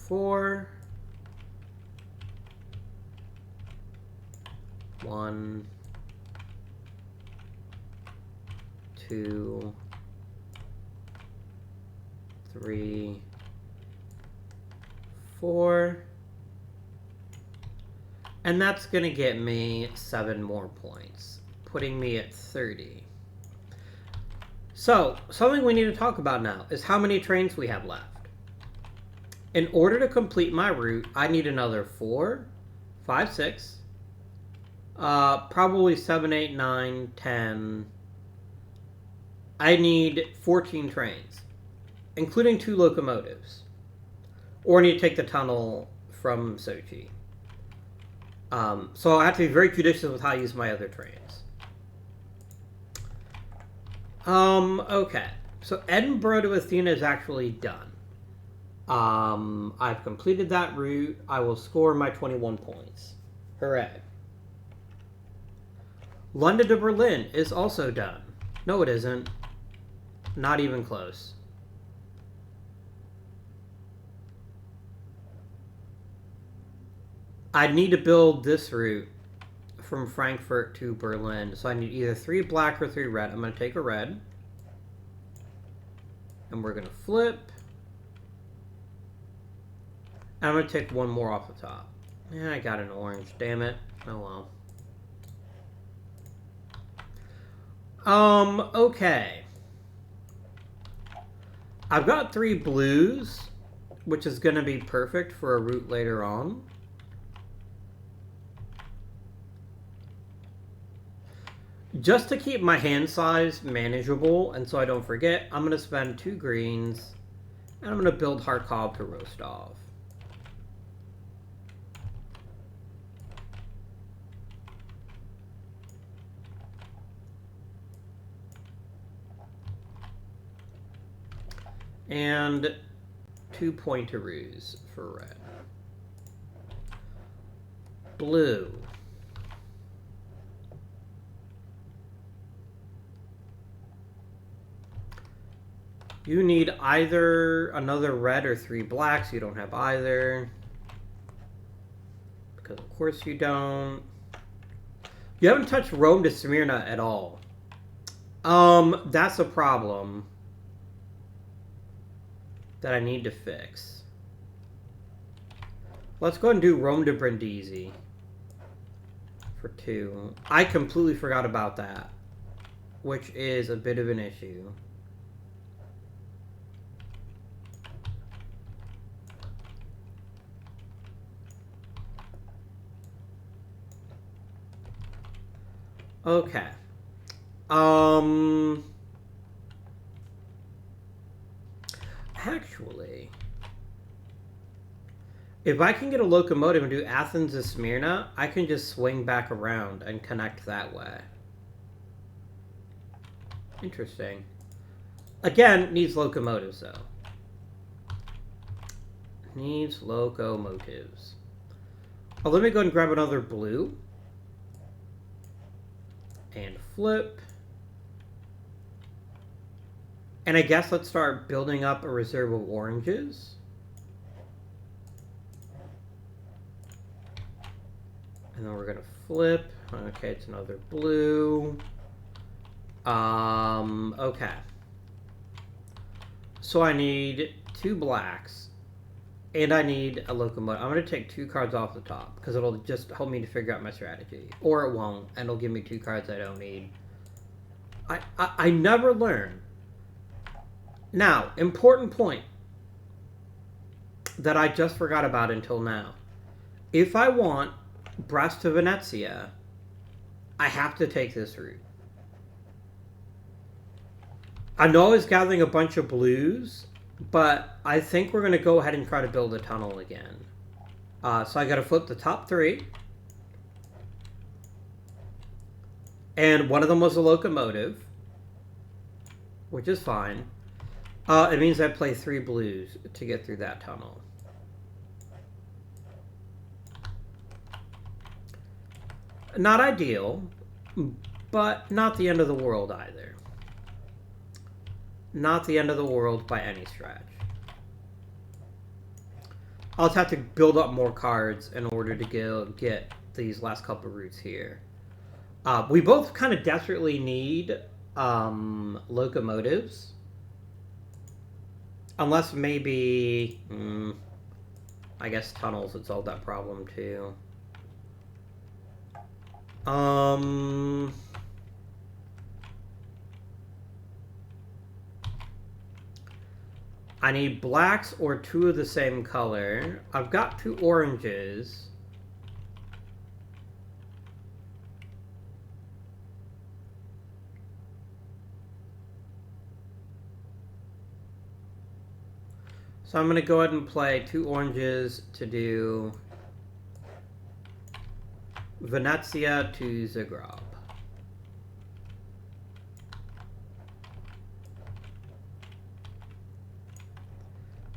[SPEAKER 1] 4. 1, 2, 3, 4. And that's going to get me 7 more points, putting me at 30. So, something we need to talk about now is how many trains we have left. In order to complete my route, I need another 4, 5, 6, probably 7, 8, 9, 10. I need 14 trains, including 2 locomotives. Or I need to take the tunnel from Sochi. So I have to be very judicious with how I use my other trains. Okay. So Edinburgh to Athena is actually done. I've completed that route. I will score my 21 points. Hooray. London to Berlin is also done. No, it isn't. Not even close. I need to build this route from Frankfurt to Berlin. So I need either 3 black or 3 red. I'm going to take a red. And we're going to flip. And I'm going to take 1 more off the top. Yeah, I got an orange. Damn it. Oh well. Okay. I've got 3 blues, which is going to be perfect for a route later on. Just to keep my hand size manageable, and so I don't forget, I'm going to spend 2 greens, and I'm going to build Kharkov to Rostov. And 2 pointeroos for red. Blue. You need either another red or 3 blacks. You don't have either. Because of course you don't. You haven't touched Rome to Smyrna at all. That's a problem that I need to fix. Let's go and do Rome to Brindisi for 2. I completely forgot about that, which is a bit of an issue. Okay. Actually, if I can get a locomotive and do Athens to Smyrna, I can just swing back around and connect that way. Interesting. Again, needs locomotives, though. Needs locomotives. Oh, let me go and grab another blue. And flip. And I guess let's start building up a reserve of oranges. And then we're going to flip. Okay, it's another blue. Okay. So I need 2 blacks, and I need a locomotive. I'm going to take 2 cards off the top because it'll just help me to figure out my strategy. Or it won't, and it'll give me 2 cards I don't need. I never learn. Now, important point that I just forgot about until now. If I want Brest to Venezia, I have to take this route. I know I was gathering a bunch of blues, but I think we're going to go ahead and try to build a tunnel again. So I got to flip the top 3. And one of them was a locomotive, which is fine. It means I play 3 blues to get through that tunnel. Not ideal, but not the end of the world either. Not the end of the world by any stretch. I'll just have to build up more cards in order to get these last couple routes here. We both kind of desperately need locomotives. Unless maybe... I guess tunnels would solve that problem too. I need blacks or 2 of the same color. I've got 2 oranges. So I'm going to go ahead and play 2 oranges to do Venezia to Zagreb.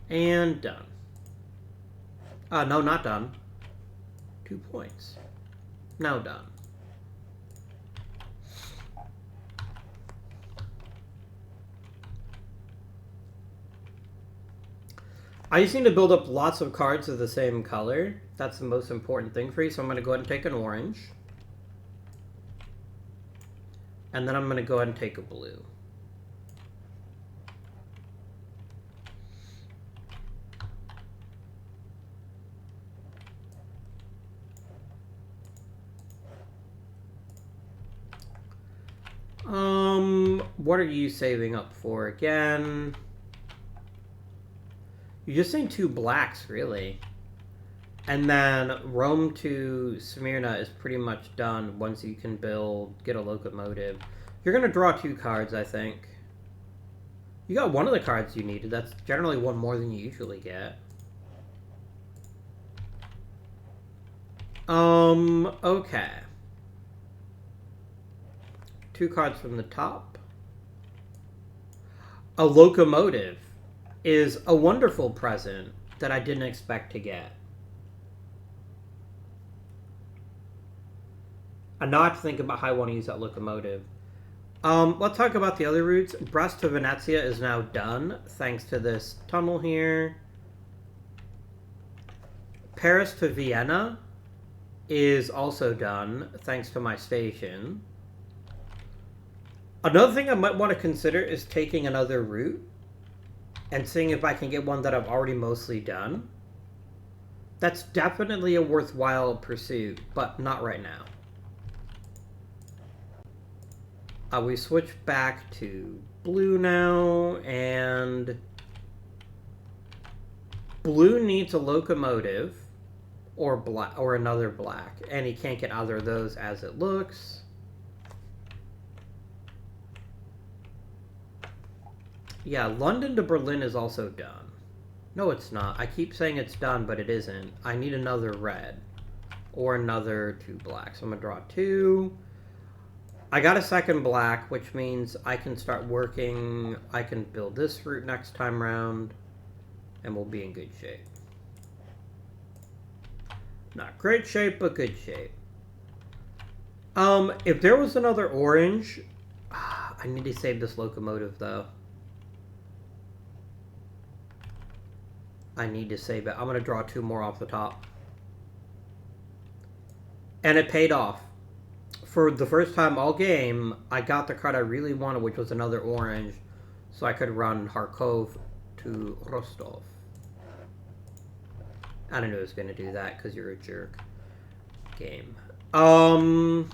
[SPEAKER 1] And done. No, not done. 2 points. Now done. I just need to build up lots of cards of the same color. That's the most important thing for you. So I'm going to go ahead and take an orange. And then I'm going to go ahead and take a blue. What are you saving up for again? You just need 2 blacks, really. And then Rome to Smyrna is pretty much done once you can get a locomotive. You're going to draw 2 cards, I think. You got 1 of the cards you needed. That's generally 1 more than you usually get. Okay. 2 cards from the top. A locomotive is a wonderful present that I didn't expect to get. And now I have to think about how I want to use that locomotive. Let's talk about the other routes. Brest to Venezia is now done, thanks to this tunnel here. Paris to Vienna is also done, thanks to my station. Another thing I might want to consider is taking another route and seeing if I can get one that I've already mostly done. That's definitely a worthwhile pursuit, but not right now. We switch back to blue now, and blue needs a locomotive or black or another black, and he can't get either of those as it looks. Yeah, London to Berlin is also done. No, it's not. I keep saying it's done, but it isn't. I need another red. Or another 2 blacks. So I'm going to draw 2. I got a second black, which means I can start working. I can build this route next time round. And we'll be in good shape. Not great shape, but good shape. If there was another orange... I need to save this locomotive, though. I need to save it. I'm going to draw 2 more off the top. And it paid off. For the first time all game, I got the card I really wanted, which was another orange, so I could run Kharkov to Rostov. I don't know who's gonna do that because you're a jerk. Game. I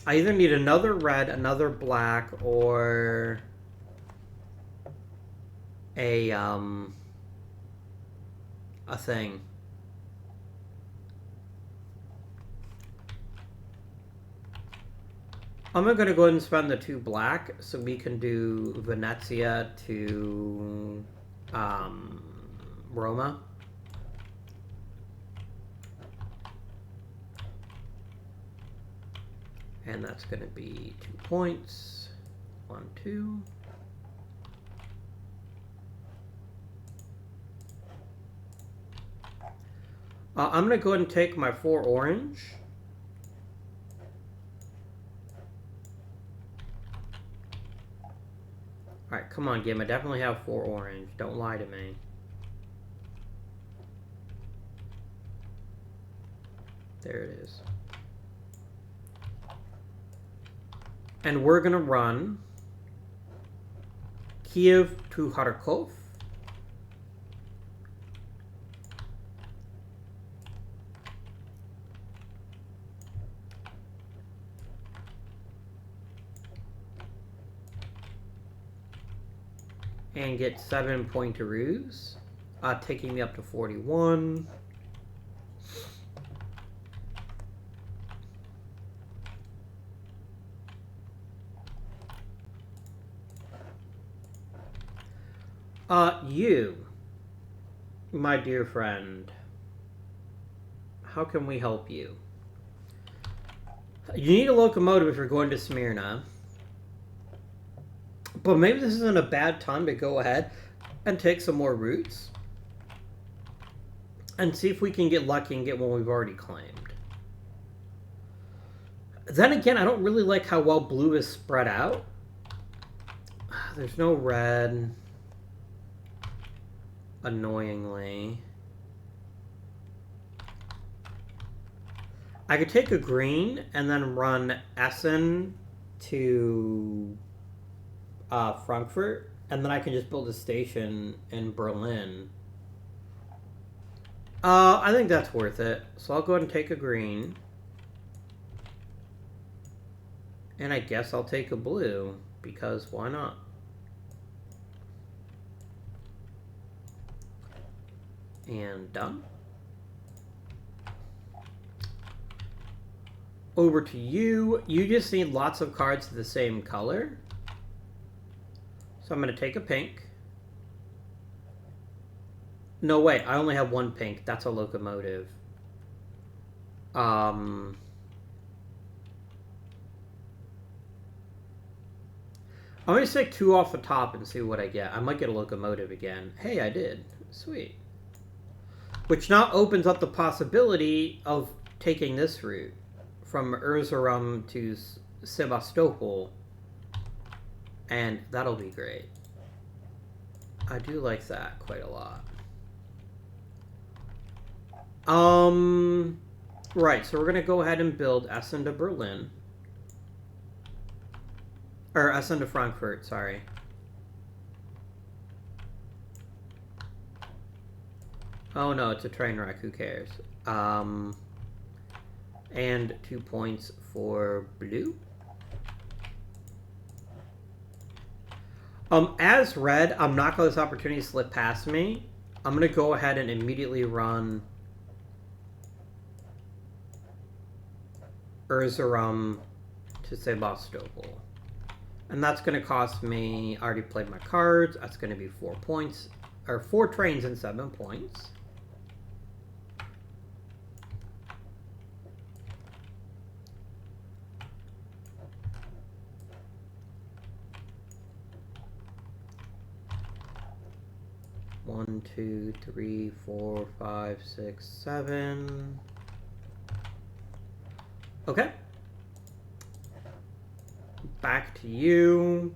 [SPEAKER 1] either need another red, another black, or a thing. I'm gonna go ahead and spend the 2 black so we can do Venezia to Roma. And that's gonna be 2 points. 1, 2. I'm gonna go ahead and take my 4 orange. Alright, come on, game. I definitely have 4 orange. Don't lie to me. There it is. And we're going to run Kiev to Kharkov. And get 7 pointeroos, taking me up to 41. You, my dear friend, how can we help you? You need a locomotive if you're going to Smyrna. But maybe this isn't a bad time to go ahead and take some more routes. And see if we can get lucky and get one we've already claimed. Then again, I don't really like how well blue is spread out. There's no red. Annoyingly. I could take a green and then run Essen to Frankfurt, and then I can just build a station in Berlin. I think that's worth it. So I'll go ahead and take a green. And I guess I'll take a blue, because why not? And done. Over to you. You just need lots of cards of the same color. So I'm going to take a pink. No, wait. I only have 1 pink. That's a locomotive. I'm going to take 2 off the top and see what I get. I might get a locomotive again. Hey, I did. Sweet. Which now opens up the possibility of taking this route from Erzurum to Sebastopol. And that'll be great. I do like that quite a lot. Right, so we're going to go ahead and build Essen to Berlin. Or Essen to Frankfurt, sorry. Oh no, it's a train wreck, who cares? And 2 points for blue. As red, I'm not going to let this opportunity slip past me. I'm going to go ahead and immediately run Erzurum to Sebastopol. And that's going to cost me, I already played my cards, that's going to be 4 points, or 4 trains and 7 points. One, 2, 3, 4, 5, 6, 7. Okay. Back to you.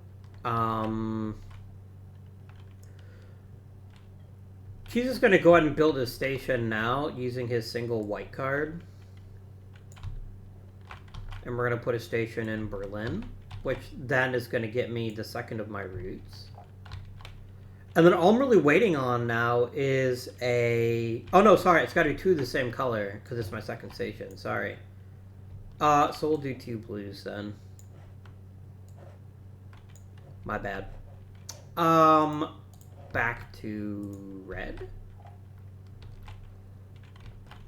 [SPEAKER 1] He's just going to go ahead and build a station now using his single white card. And we're going to put a station in Berlin, which then is going to get me the second of my routes. And then all I'm really waiting on now is a... Oh, no, sorry. It's got to be two of the same color because it's my second station. Sorry. So we'll do 2 blues then. My bad. Back to red.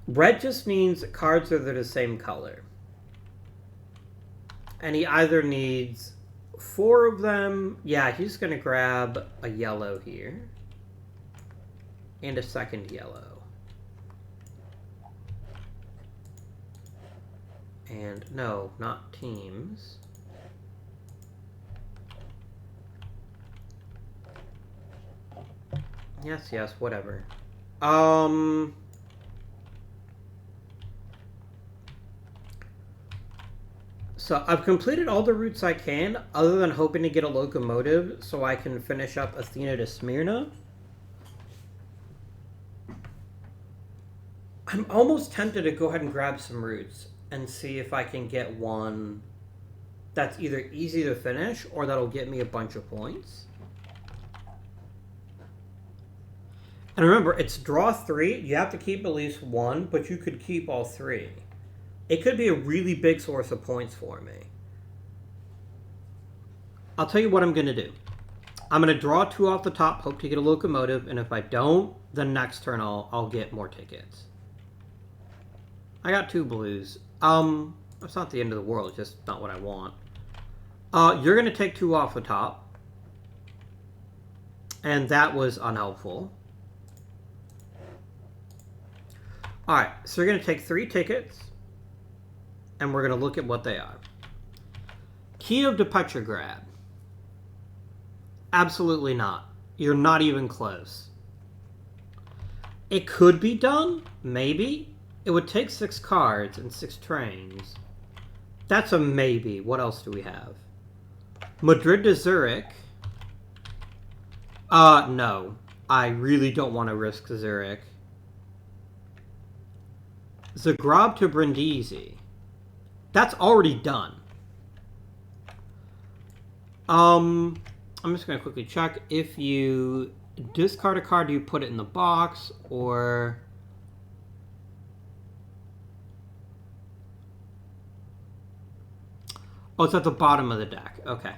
[SPEAKER 1] Red just means cards are the same color. And he either needs 4 of them. Yeah, he's going to grab a yellow here. And a second yellow. And no, not teams. Yes, whatever. So I've completed all the routes I can, other than hoping to get a locomotive so I can finish up Athena to Smyrna. I'm almost tempted to go ahead and grab some routes and see if I can get one that's either easy to finish or that'll get me a bunch of points. And remember, it's draw 3. You have to keep at least 1, but you could keep all 3. It could be a really big source of points for me. I'll tell you what I'm going to do. I'm going to draw 2 off the top, hope to get a locomotive, and if I don't, then next turn I'll get more tickets. I got 2 blues. That's not the end of the world, it's just not what I want. You're going to take 2 off the top. And that was unhelpful. Alright, so you're going to take 3 tickets. And we're going to look at what they are. Kiev to Petrograd. Absolutely not. You're not even close. It could be done, maybe. It would take 6 cards and 6 trains. That's a maybe. What else do we have? Madrid to Zurich. No. I really don't want to risk Zurich. Zagreb to Brindisi. That's already done. I'm just going to quickly check. If you discard a card, do you put it in the box, or... Oh, it's at the bottom of the deck. Okay.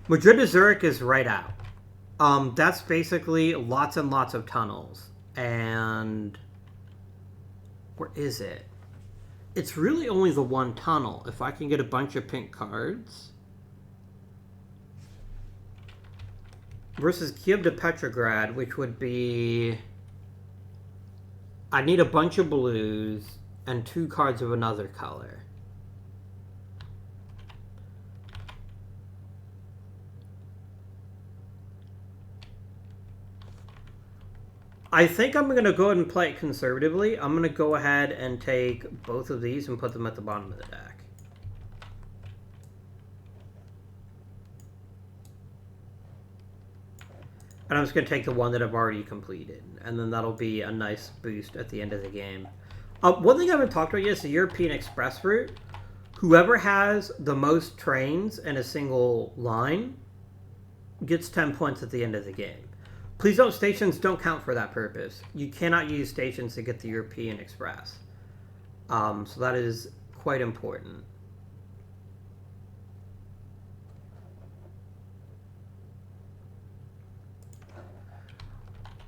[SPEAKER 1] Madrid to Zurich is right out. That's basically lots and lots of tunnels. And... where is it? It's really only the one tunnel. If I can get a bunch of pink cards. Versus Kiev to Petrograd, which would be... I need a bunch of blues and 2 cards of another color. I think I'm going to go ahead and play it conservatively. I'm going to go ahead and take both of these and put them at the bottom of the deck. And I'm just going to take the one that I've already completed. And then that'll be a nice boost at the end of the game. One thing I haven't talked about yet is the European Express route. Whoever has the most trains in a single line gets 10 points at the end of the game. Please note, stations don't count for that purpose. You cannot use stations to get the European Express. So that is quite important.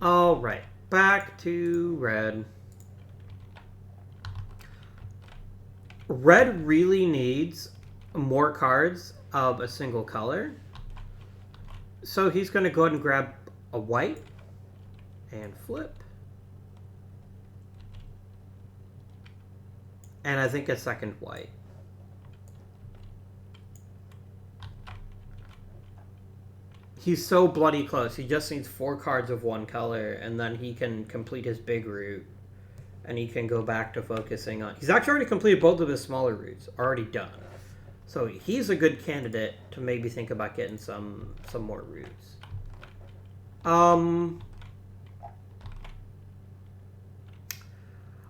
[SPEAKER 1] Alright, back to red. Red really needs more cards of a single color. So he's going to go ahead and grab a white and flip. And I think a second white. He's so bloody close. He just needs 4 cards of one color, and then he can complete his big route. And he can go back to focusing on... He's actually already completed both of his smaller routes. Already done. So he's a good candidate to maybe think about getting some more routes. I'm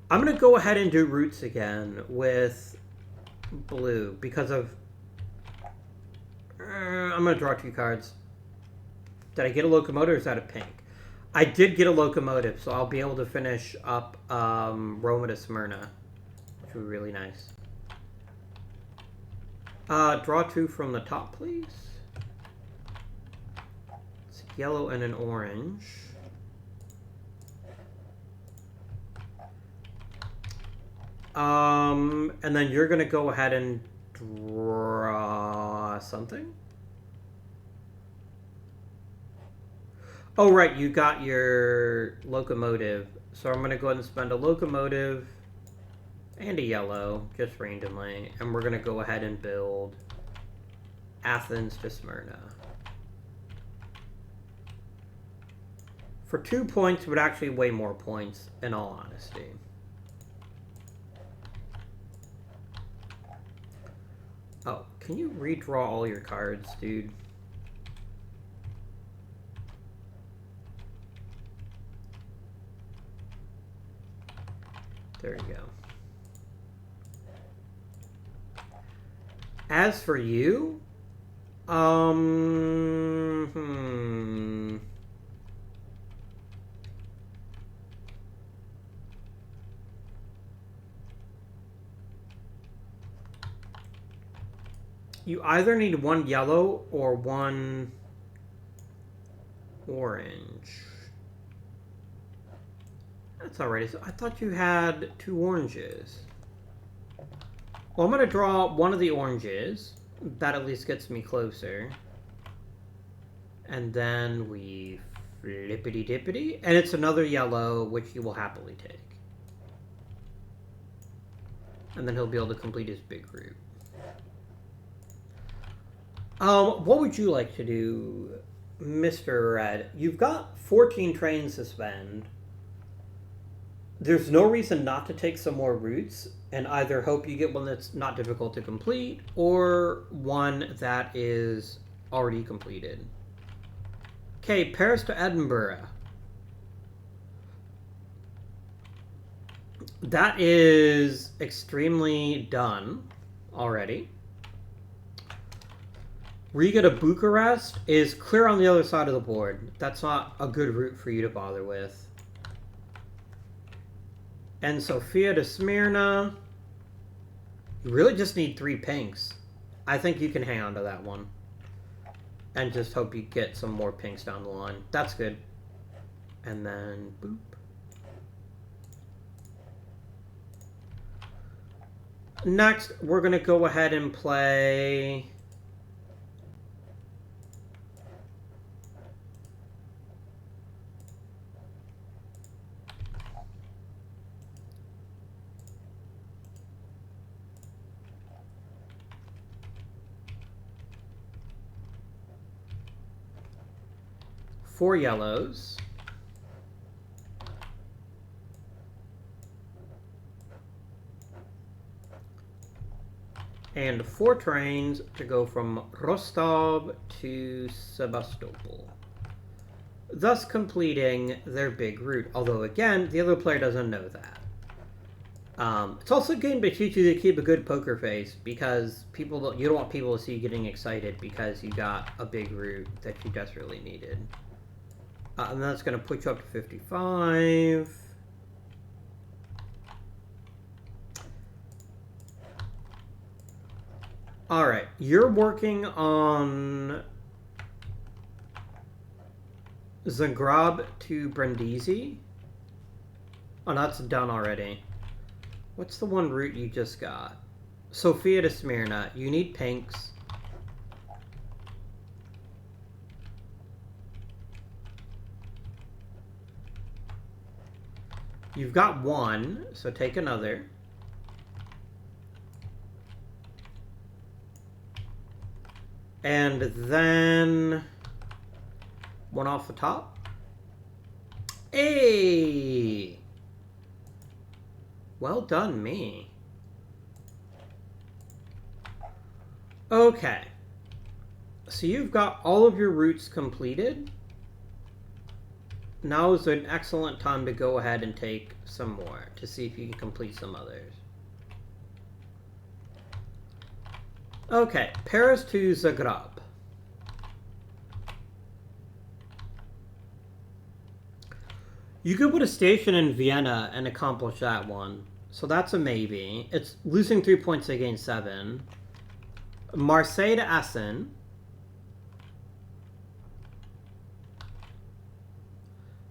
[SPEAKER 1] going to go ahead and do routes again with blue because of... I'm going to draw 2 cards. Did I get a locomotive or is that a pink? I did get a locomotive, so I'll be able to finish up Roma to Smyrna, which would be really nice. Draw 2 from the top, please. It's a yellow and an orange. And then you're going to go ahead and draw something. Oh, right, you got your locomotive. So I'm going to go ahead and spend a locomotive and a yellow, just randomly. And we're going to go ahead and build Athens to Smyrna. For 2 points, but actually way more points, in all honesty. Oh, can you redraw all your cards, dude? There you go. As for you, you either need 1 yellow or 1 orange. That's alright. So I thought you had 2 oranges. Well, I'm going to draw 1 of the oranges. That at least gets me closer. And then we flippity-dippity. And it's another yellow, which he will happily take. And then he'll be able to complete his big route. What would you like to do, Mr. Red? You've got 14 trains to spend. There's no reason not to take some more routes and either hope you get one that's not difficult to complete or one that is already completed. Okay, Paris to Edinburgh. That is extremely done already. Riga to Bucharest is clear on the other side of the board. That's not a good route for you to bother with. And Sofia to Smyrna. You really just need 3 pinks. I think you can hang on to that one. And just hope you get some more pinks down the line. That's good. And then, boop. Next, we're going to go ahead and play... four yellows. And 4 trains to go from Rostov to Sebastopol. Thus completing their big route. Although, again, the other player doesn't know that. It's also a game to teach you to keep a good poker face because you don't want people to see you getting excited because you got a big route that you desperately needed. And that's going to put you up to 55. Alright, you're working on Zagreb to Brindisi. Oh, that's done already. What's the one route you just got? Sofia to Smyrna. You need pinks. You've got 1, so take another. And then 1 off the top. Hey! Well done, me. Okay. So you've got all of your routes completed. Now is an excellent time to go ahead and take some more to see if you can complete some others. Okay, Paris to Zagreb. You could put a station in Vienna and accomplish that one. So that's a maybe. It's losing 3 points to gain 7. Marseille to Essen.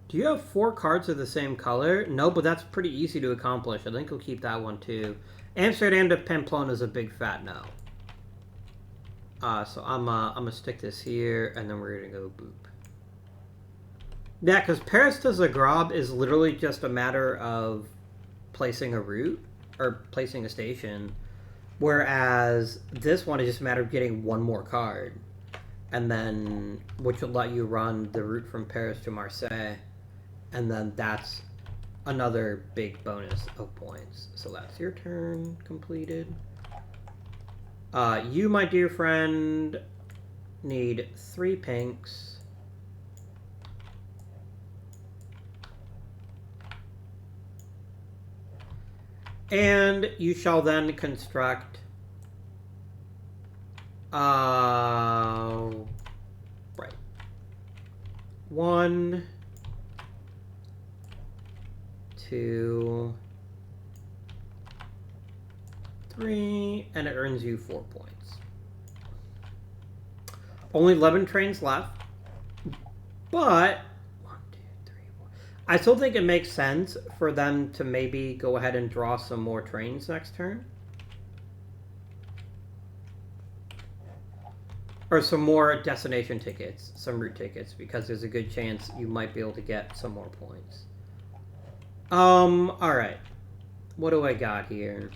[SPEAKER 1] Do you have 4 cards of the same color? No, but that's pretty easy to accomplish. I think we'll keep that one too. Amsterdam to Pamplona is a big fat no. So I'm gonna stick this here, and then we're gonna go boop. Yeah, because Paris to Zagreb is literally just a matter of placing a route or placing a station, whereas this one is just a matter of getting one more card, and then which will let you run the route from Paris to Marseille, and then that's another big bonus of points. So that's your turn completed. You, my dear friend, need 3 pinks. And you shall then construct right. 1, 2, 3, and it earns you 4 points. Only 11 trains left, but 1, 2, 3, 4. I still think it makes sense for them to maybe go ahead and draw some more trains next turn. Or some more destination tickets, some route tickets, because there's a good chance you might be able to get some more points. Alright. What do I got here?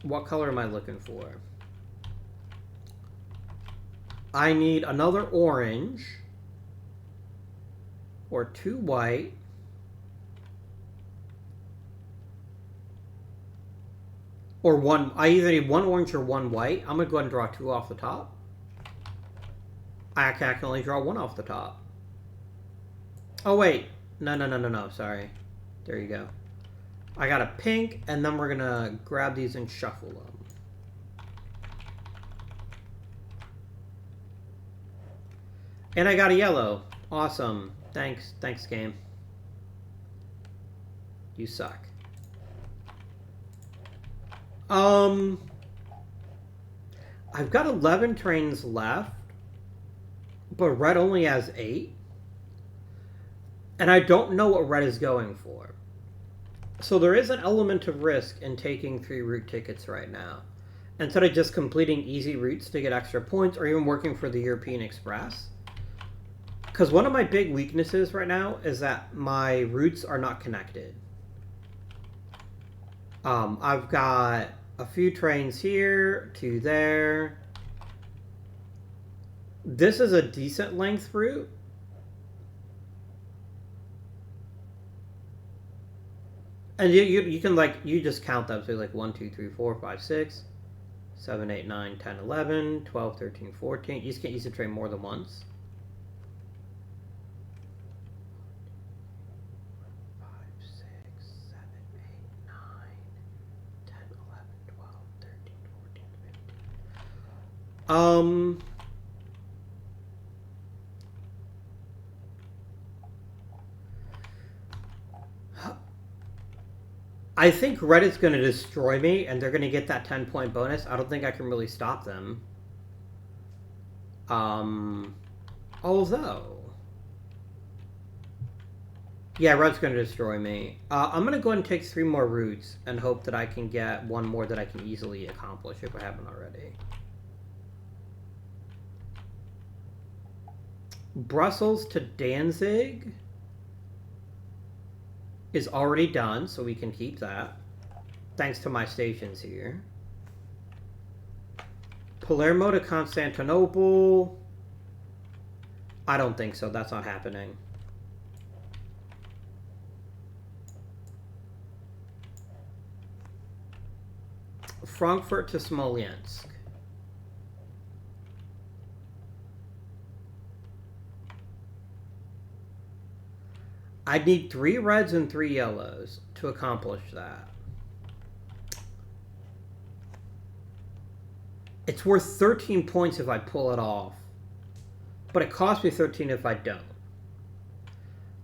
[SPEAKER 1] What color am I looking for? I need another orange. Or 2 white. Or 1. I either need 1 orange or 1 white. I'm going to go ahead and draw 2 off the top. I can only draw 1 off the top. Oh, wait. No. Sorry. There you go. I got a pink, and then we're going to grab these and shuffle them. And I got a yellow. Awesome. Thanks, game. You suck. I've got 11 trains left, but red only has 8. And I don't know what red is going for. So there is an element of risk in taking 3 route tickets right now. Instead of just completing easy routes to get extra points, or even working for the European Express. Because one of my big weaknesses right now is that my routes are not connected. I've got a few trains here, 2 there. This is a decent length route. And you can, like, you just count them. So like 1, 2, 3, 4, 5, 6, 7, 8, 9, 10, 11, 12, 13, 14. You just can't use the train more than once. 5, 6, 7, 8, 9, 10, 11, 12, 13, 14, 15. I think red is going to destroy me, and they're going to get that 10-point bonus. I don't think I can really stop them. Although... yeah, red's going to destroy me. I'm going to go ahead and take 3 more routes and hope that I can get 1 more that I can easily accomplish if I haven't already. Brussels to Danzig is already done, so we can keep that. Thanks to my stations here. Palermo to Constantinople. I don't think so. That's not happening. Frankfurt to Smolensk. I'd need 3 reds and 3 yellows to accomplish that. It's worth 13 points if I pull it off. But it costs me 13 if I don't.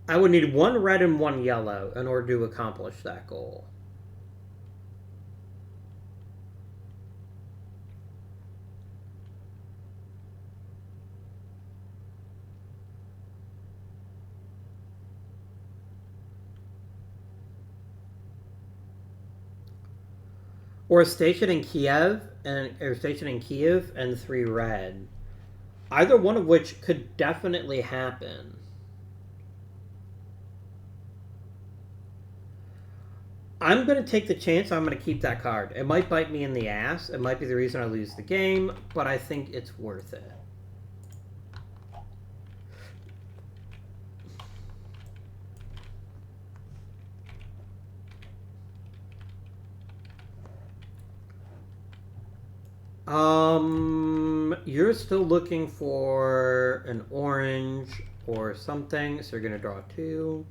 [SPEAKER 1] I would need 1 red and 1 yellow in order to accomplish that goal. Or a station in Kiev and 3 red. Either one of which could definitely happen. I'm going to take the chance. I'm going to keep that card. It might bite me in the ass. It might be the reason I lose the game, but I think it's worth it. You're still looking for an orange or something, so you're going to draw 2.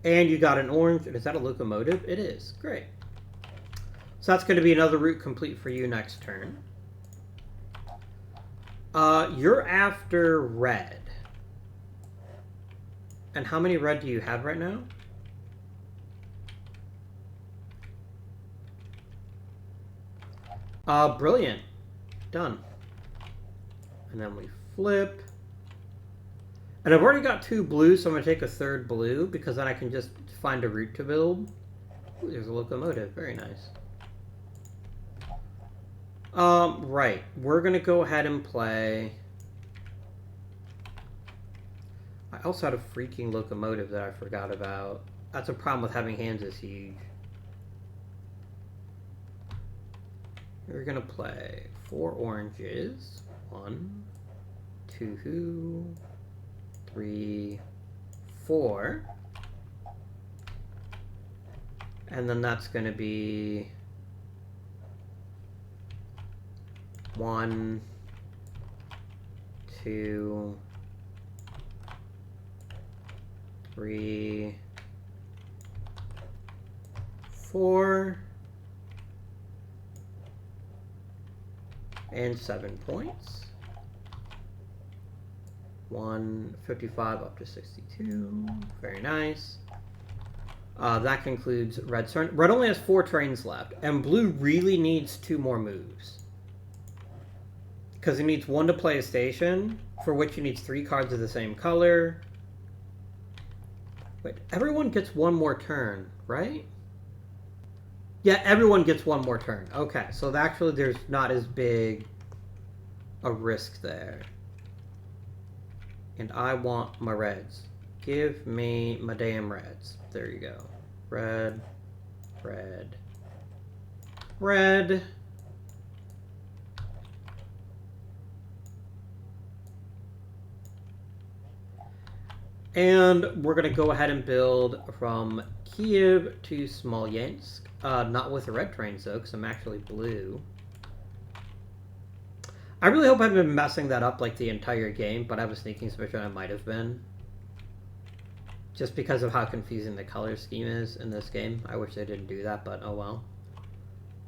[SPEAKER 1] And you got an orange. Is that a locomotive? It is. Great. So that's going to be another route complete for you next turn. You're after red. And how many red do you have right now? Brilliant. Done. And then we flip. And I've already got 2 blues, so I'm going to take a 3rd blue, because then I can just find a route to build. Ooh, there's a locomotive. Very nice. Right. We're going to go ahead and play... I also had a freaking locomotive that I forgot about. That's a problem with having hands this huge. We're going to play 4 oranges. 1, 2, 3, 4. And then that's going to be 1, 2, 3, 4, and 7 points. 155 up to 62. Very nice. That concludes Red's turn. Red only has 4 trains left, and Blue really needs 2 more moves. Because he needs 1 to play a station, for which he needs 3 cards of the same color. Wait, everyone gets 1 more turn, right? Yeah, everyone gets 1 more turn. Okay, so actually there's not as big a risk there. And I want my reds. Give me my damn reds. There you go. Red, red, red. And we're going to go ahead and build from Kiev to Smolensk. Not with the red trains, though, because I'm actually blue. I really hope I haven't been messing that up like the entire game, but I have a sneaking suspicion I might have been. Just because of how confusing the color scheme is in this game. I wish they didn't do that, but oh well.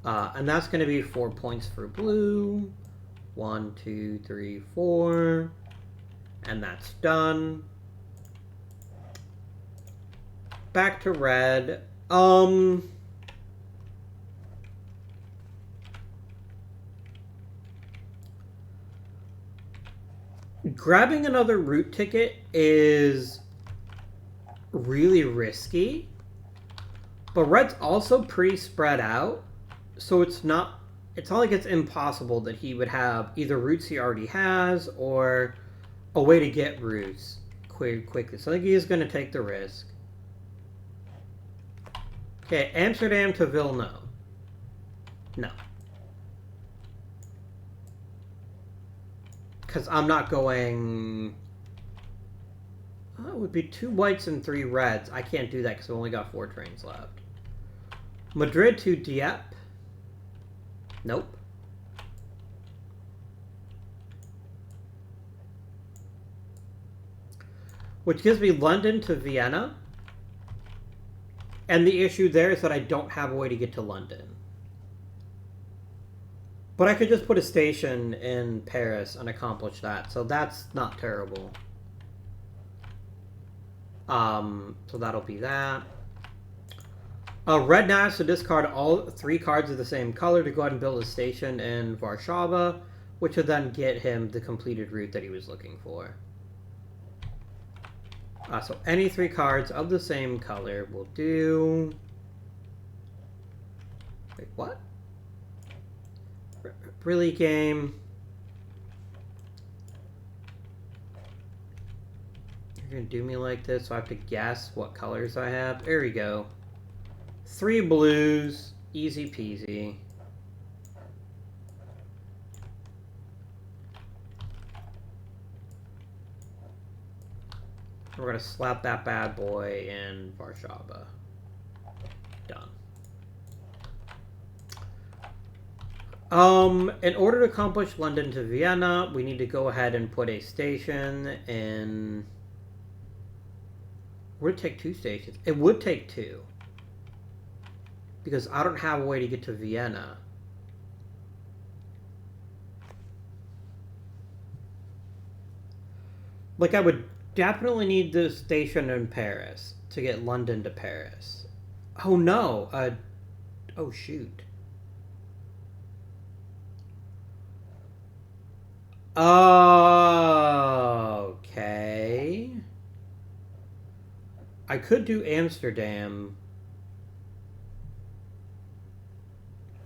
[SPEAKER 1] And that's going to be 4 points for blue. 1, 2, 3, 4. And that's done. Back to red. Grabbing another route ticket is really risky, but red's also pretty spread out, so it's not like it's impossible that he would have either routes he already has or a way to get routes quickly. So I think he is going to take the risk. Okay, Amsterdam to Vilno. No. Because I'm not going... Oh, it would be 2 whites and 3 reds. I can't do that because I've only got 4 trains left. Madrid to Dieppe. Nope. Which gives me London to Vienna. And the issue there is that I don't have a way to get to London. But I could just put a station in Paris and accomplish that, so that's not terrible. So that'll be that. Red now has to discard all 3 cards of the same color to go ahead and build a station in Warsaw, which would then get him the completed route that he was looking for. So any 3 cards of the same color will do... Wait, what? Really, game? You're gonna do me like this, so I have to guess what colors I have? There we go. 3 blues, easy peasy. We're gonna slap that bad boy in Warsaw. Done. In order to accomplish London to Vienna, we need to go ahead and put a station in... Would it take 2 stations? It would take 2. Because I don't have a way to get to Vienna. Like, I would definitely need the station in Paris to get London to Paris. Oh, no. Oh, shoot. Okay. I could do Amsterdam.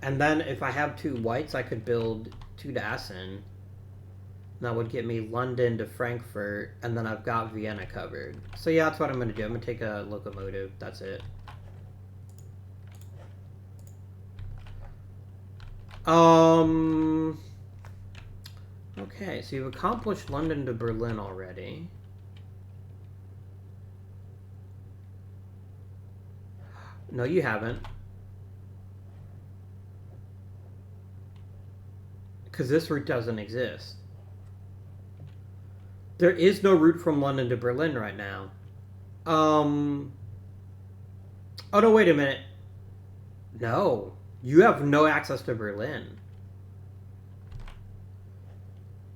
[SPEAKER 1] And then if I have 2 whites, I could build 2 to Essen. That would get me London to Frankfurt, and then I've got Vienna covered. So yeah, that's what I'm going to do. I'm going to take a locomotive. That's it. Okay, so you've accomplished London to Berlin already. No, you haven't. Because this route doesn't exist. There is no route from London to Berlin right now. Oh, no, wait a minute. No. You have no access to Berlin.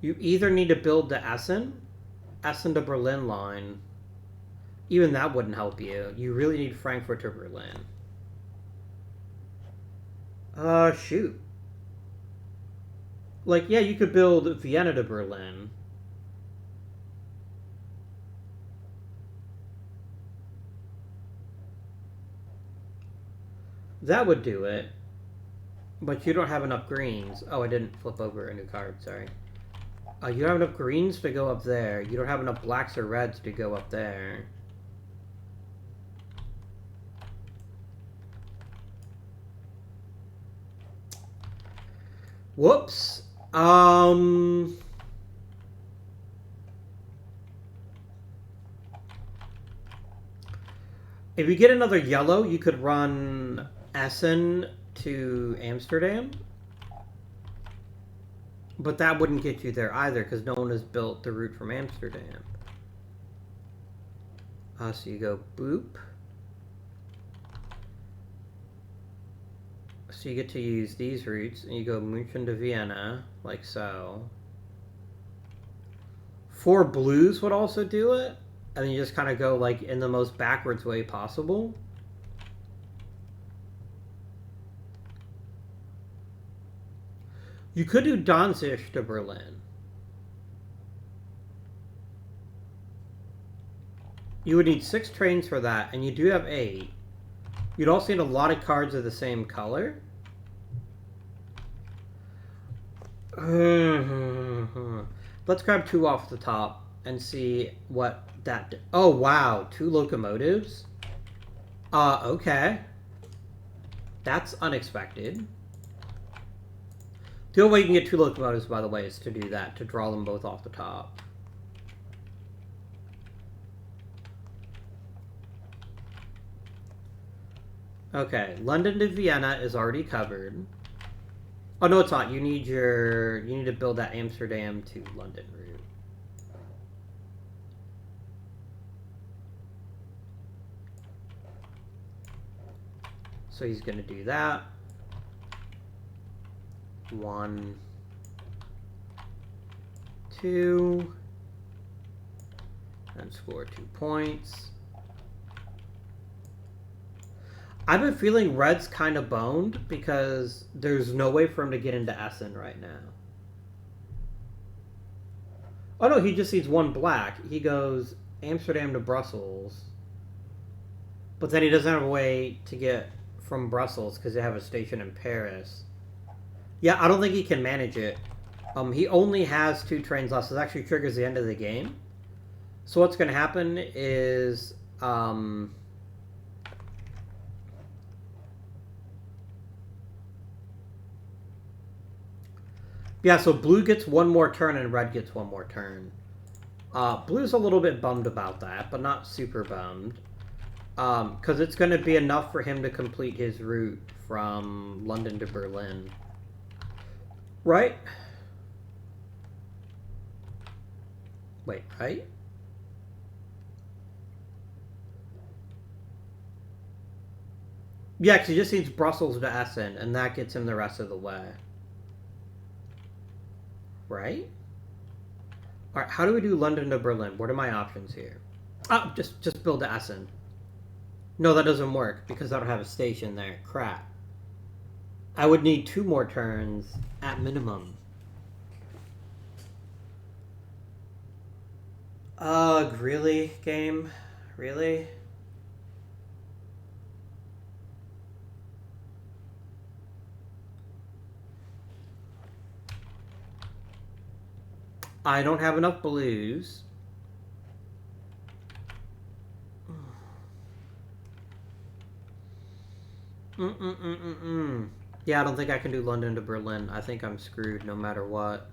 [SPEAKER 1] You either need to build the Essen to Berlin line. Even that wouldn't help you. You really need Frankfurt to Berlin. Shoot. Like, yeah, you could build Vienna to Berlin. That would do it. But you don't have enough greens. Oh, I didn't flip over a new card, sorry. You don't have enough greens to go up there. You don't have enough blacks or reds to go up there. Whoops. If you get another yellow, you could run Essen to Amsterdam. But that wouldn't get you there either, because no one has built the route from Amsterdam. So you go boop. So you get to use these routes, and you go München to Vienna, like so. 4 blues would also do it, and then you just kind of go like in the most backwards way possible. You could do Danzig to Berlin. You would need 6 trains for that, and you do have 8. You'd also need a lot of cards of the same color. Let's grab 2 off the top and see what that... Oh, wow. 2 locomotives? Okay. That's unexpected. The only way you can get 2 locomotives, by the way, is to do that, to draw them both off the top. Okay, London to Vienna is already covered. Oh, no, it's not. You need to build that Amsterdam to London route. So he's going to do that. 1, 2, and score 2 points. I've been feeling Red's kind of boned because there's no way for him to get into Essen right now. Oh no, he just needs one black. He goes Amsterdam to Brussels. But then he doesn't have a way to get from Brussels because they have a station in Paris. Yeah, I don't think he can manage it. He only has 2 trains left, so it actually triggers the end of the game. So what's going to happen is... yeah, so blue gets 1 more turn and red gets 1 more turn. Blue's a little bit bummed about that, but not super bummed. Because it's going to be enough for him to complete his route from London to Berlin. Right? Wait, right? Yeah, because he just needs Brussels to Essen, and that gets him the rest of the way. Right? Alright, how do we do London to Berlin? What are my options here? Oh, just build to Essen. No, that doesn't work, because I don't have a station there. Crap. I would need 2 more turns at minimum. Ugh, really, game? Really? I don't have enough blues. Yeah, I don't think I can do London to Berlin. I think I'm screwed no matter what.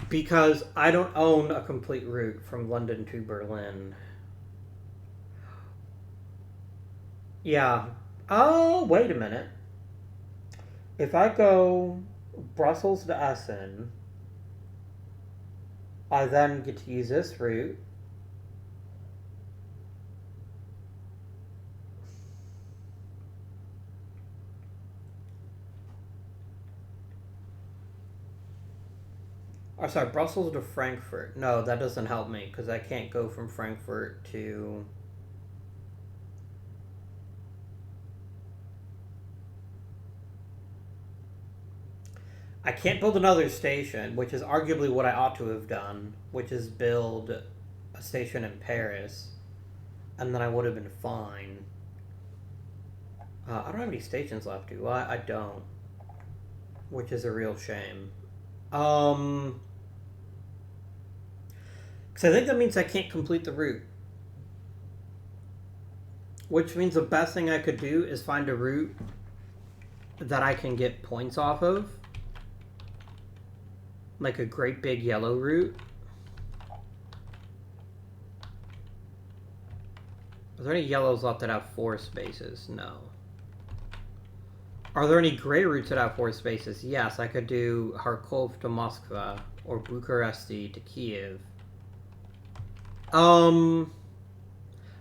[SPEAKER 1] Because I don't own a complete route from London to Berlin. Yeah. Oh, wait a minute. If I go Brussels to Essen, I then get to use this route. Oh, sorry, Brussels to Frankfurt. No, that doesn't help me because I can't go from Frankfurt to... I can't build another station, which is arguably what I ought to have done, which is build a station in Paris, and then I would have been fine. I don't have any stations left, do I? I don't. Which is a real shame. Because I think that means I can't complete the route. Which means the best thing I could do is find a route that I can get points off of. Like a great big yellow route. Are there any yellows left that have 4 spaces? No. Are there any gray routes that have 4 spaces? Yes, I could do Kharkov to Moscow or Bucharesti to Kiev.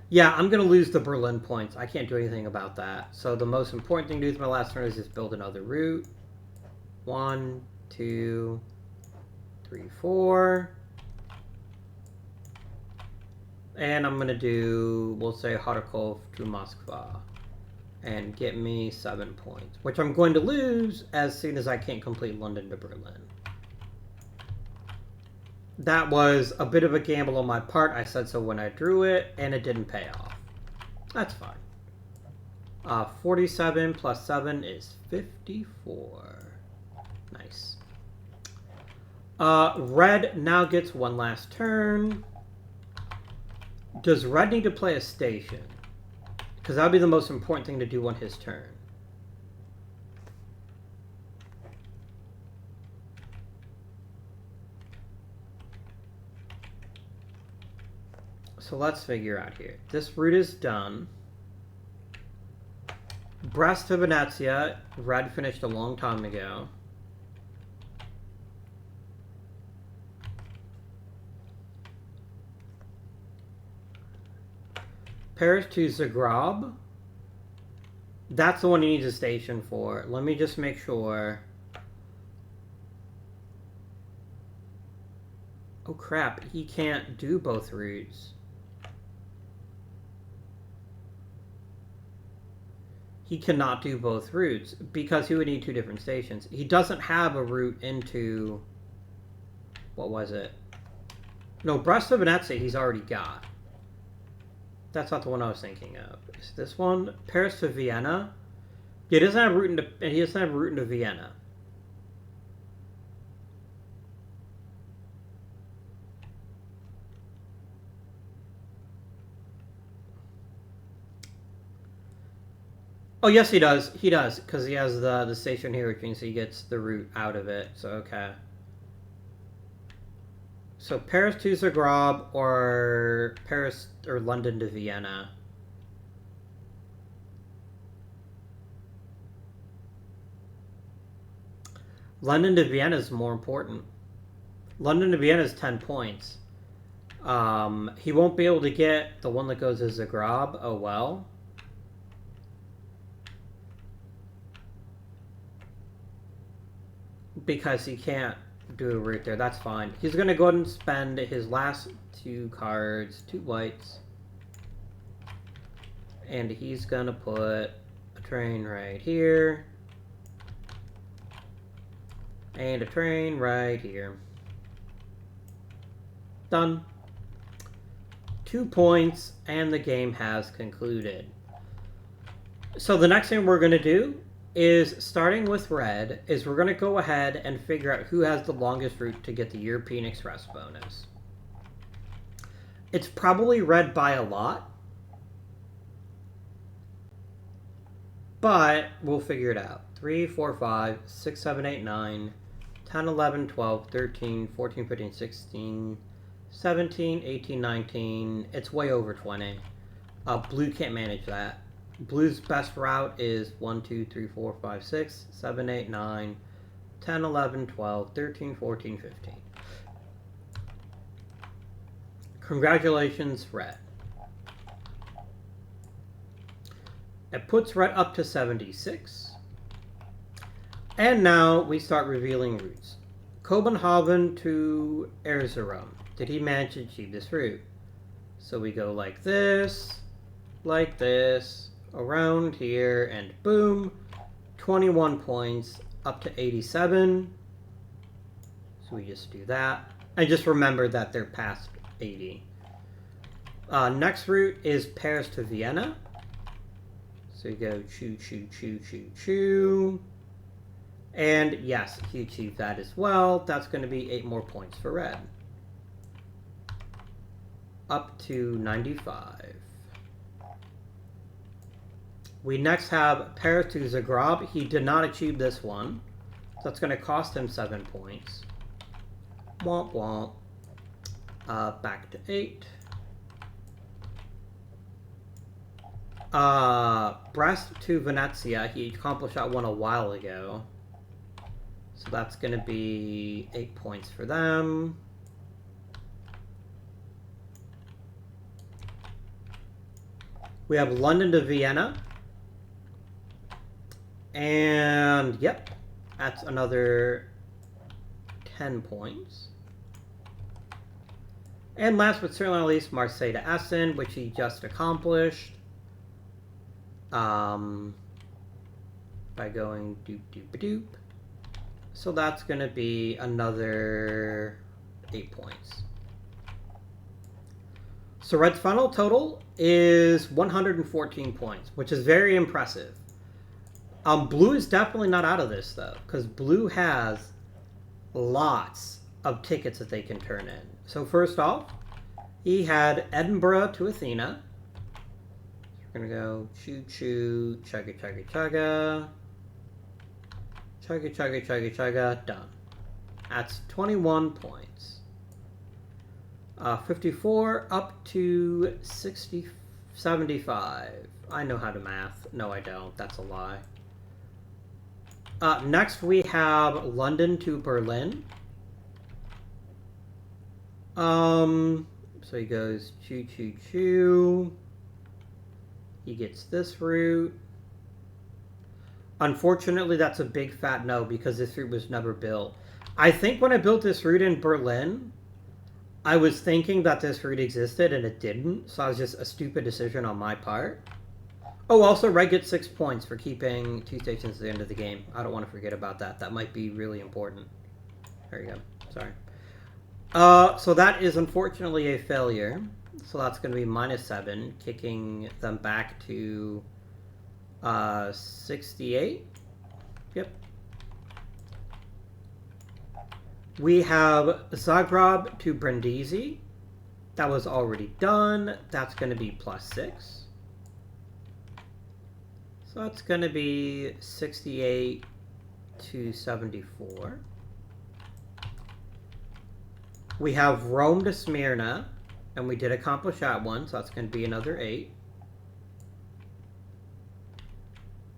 [SPEAKER 1] Yeah, I'm going to lose the Berlin points. I can't do anything about that. So the most important thing to do with my last turn is just build another route. 1, 2, 3, 4. And I'm going to do, we'll say, Kharkov to Moscow. And get me 7 points. Which I'm going to lose as soon as I can't complete London to Berlin. That was a bit of a gamble on my part. I said so when I drew it, and it didn't pay off. That's fine. 47 plus 7 is 54. Nice. Red now gets 1 last turn. Does Red need to play a station? Because that would be the most important thing to do on his turn. So let's figure out here. This route is done. Brest to Venezia. Red finished a long time ago. Paris to Zagreb. That's the one he needs a station for. Let me just make sure. Oh crap, he can't do both routes. He cannot do both routes because he would need 2 different stations. He doesn't have a route into... What was it? No, Brest to Venezia he's already got. That's not the one I was thinking of. Is this one? Paris to Vienna? He doesn't have a route into, and he doesn't have a route into Vienna. Oh, yes, he does. He does, because he has the station here, which means he gets the route out of it. So, okay. So, Paris to Zagreb or Paris or London to Vienna. London to Vienna is more important. London to Vienna is 10 points. He won't be able to get the one that goes to Zagreb. Oh, well. Because he can't do a route there. That's fine. He's going to go ahead and spend his last 2 cards, 2 whites. And he's going to put a train right here. And a train right here. Done. 2 points, and the game has concluded. So the next thing we're going to do is, starting with red, is we're going to go ahead and figure out who has the longest route to get the European Express bonus. It's probably red by a lot, but we'll figure it out. 3, 4, 5, 6, 7, 8, 9, 10, 11, 12, 13, 14, 15, 16, 17, 18, 19. It's way over 20. Blue can't manage that. Blue's best route is 1, 2, 3, 4, 5, 6, 7, 8, 9, 10, 11, 12, 13, 14, 15. Congratulations, red. It puts red up to 76. And now we start revealing routes. Copenhagen to Erzurum. Did he manage to achieve this route? So we go like this, around here, and boom, 21 points up to 87. So we just do that. And just remember that they're past 80. Next route is Paris to Vienna. So you go choo, choo, choo, choo, choo. And yes, he achieved that as well. That's going to be 8 more points for red. Up to 95. We next have Paris to Zagreb. He did not achieve this one. So that's going to cost him 7 points. Womp womp. Back to 8. Brest to Venezia. He accomplished that one a while ago. So that's going to be 8 points for them. We have London to Vienna. And, yep, that's another 10 points. And last but certainly not least, Marseille to Essen, which he just accomplished. By going doop-doop-a-doop. So that's going to be another 8 points. So red's final total is 114 points, which is very impressive. Blue is definitely not out of this, though, because blue has lots of tickets that they can turn in. So first off, he had Edinburgh to Athena. We're going to go choo-choo, chugga-chugga-chugga. Chugga-chugga-chugga-chugga, done. That's 21 points. 54 up to 75. I know how to math. No, I don't. That's a lie. Next, we have London to Berlin. So he goes choo-choo-choo. He gets this route. Unfortunately, that's a big fat no because this route was never built. I think when I built this route in Berlin, I was thinking that this route existed and it didn't, so it was just a stupid decision on my part. Oh, also, Red gets 6 points for keeping 2 stations at the end of the game. I don't want to forget about that. That might be really important. There you go. Sorry. So that is unfortunately a failure. So that's going to be -7, kicking them back to 68. Yep. We have Zagreb to Brindisi. That was already done. That's going to be +6. So that's going to be 68 to 74. We have Rome to Smyrna, and we did accomplish that one, so that's going to be another 8.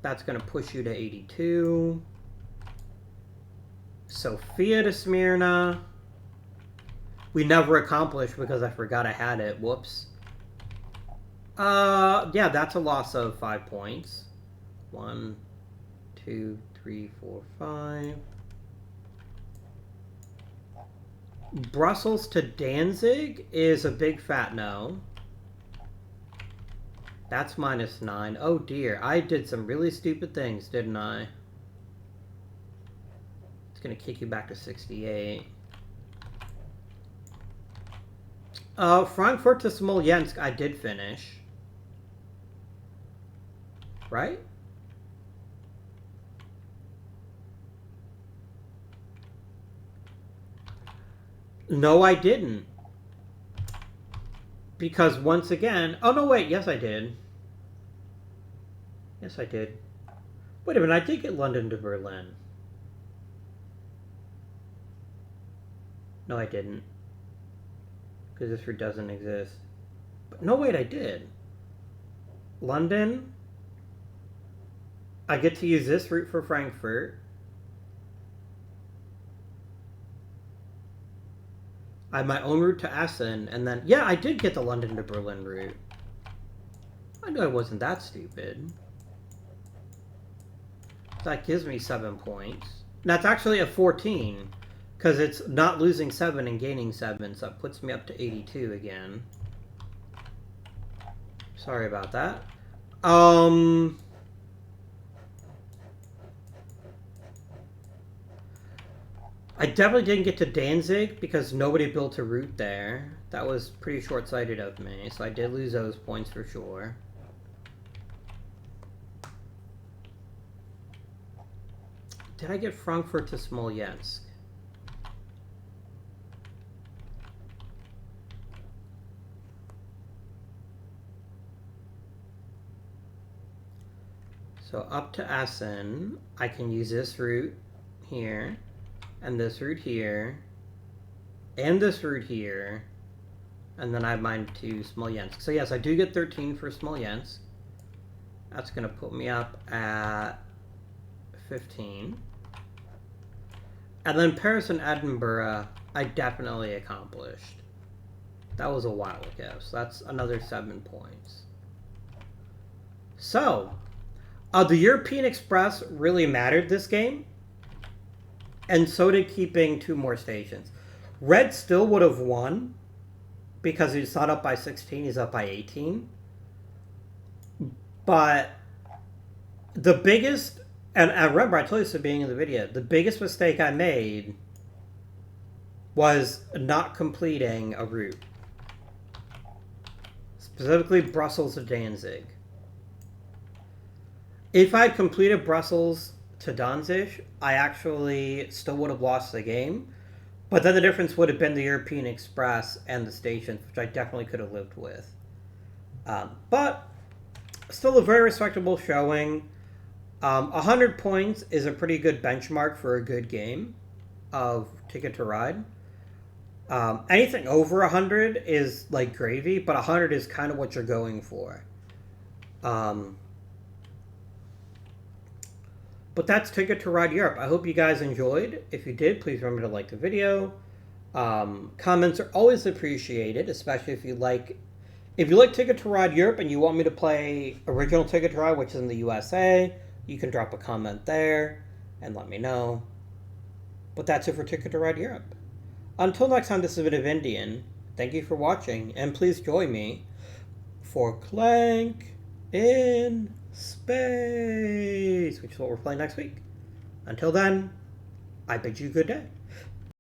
[SPEAKER 1] That's going to push you to 82. Sofia to Smyrna. We never accomplished because I forgot I had it. Whoops. Yeah, that's a loss of 5 points. 1, 2, 3, 4, 5. Brussels to Danzig is a big fat no. That's -9. Oh dear, I did some really stupid things, didn't I? It's gonna kick you back to 68. Frankfurt to Smolensk, I did finish. Right? No, I didn't. Because once again... Oh, no, wait. Yes, I did. Yes, I did. Wait a minute. I did get London to Berlin. No, I didn't. Because this route doesn't exist. But no, wait, I did. London. I get to use this route for Frankfurt. I have my own route to Essen, and then... Yeah, I did get the London to Berlin route. I knew I wasn't that stupid. That gives me 7 points. That's actually a 14, because it's not losing 7 and gaining 7, so it puts me up to 82 again. Sorry about that. I definitely didn't get to Danzig because nobody built a route there. That was pretty short-sighted of me, so I did lose those points for sure. Did I get Frankfurt to Smolensk? So up to Essen, I can use this route here. And this route here, and this route here, and then I have mine to Smolensk. So yes, I do get 13 for Smolensk. That's going to put me up at 15. And then Paris and Edinburgh, I definitely accomplished. That was a while ago, so that's another 7 points. So, the European Express really mattered this game. And so did keeping 2 more stations. Red still would have won because he's not up by 16, he's up by 18. But the biggest, and I remember I told you this at the beginning of the video, the biggest mistake I made was not completing a route. Specifically Brussels to Danzig. If I had completed Brussels to Danzig, I actually still would have lost the game. But then the difference would have been the European Express and the stations, which I definitely could have lived with. But still a very respectable showing. 100 points is a pretty good benchmark for a good game of Ticket to Ride. Anything over 100 is like gravy, but 100 is kind of what you're going for. But that's Ticket to Ride Europe. I hope you guys enjoyed. If you did, please remember to like the video. Comments are always appreciated, especially if you like Ticket to Ride Europe and you want me to play original Ticket to Ride, which is in the USA. You can drop a comment there and let me know. But that's it for Ticket to Ride Europe. Until next time, this has been Indian. thank you for watching, and please join me for Clank in Space, which is what we're playing next week. Until then, I bid you good day.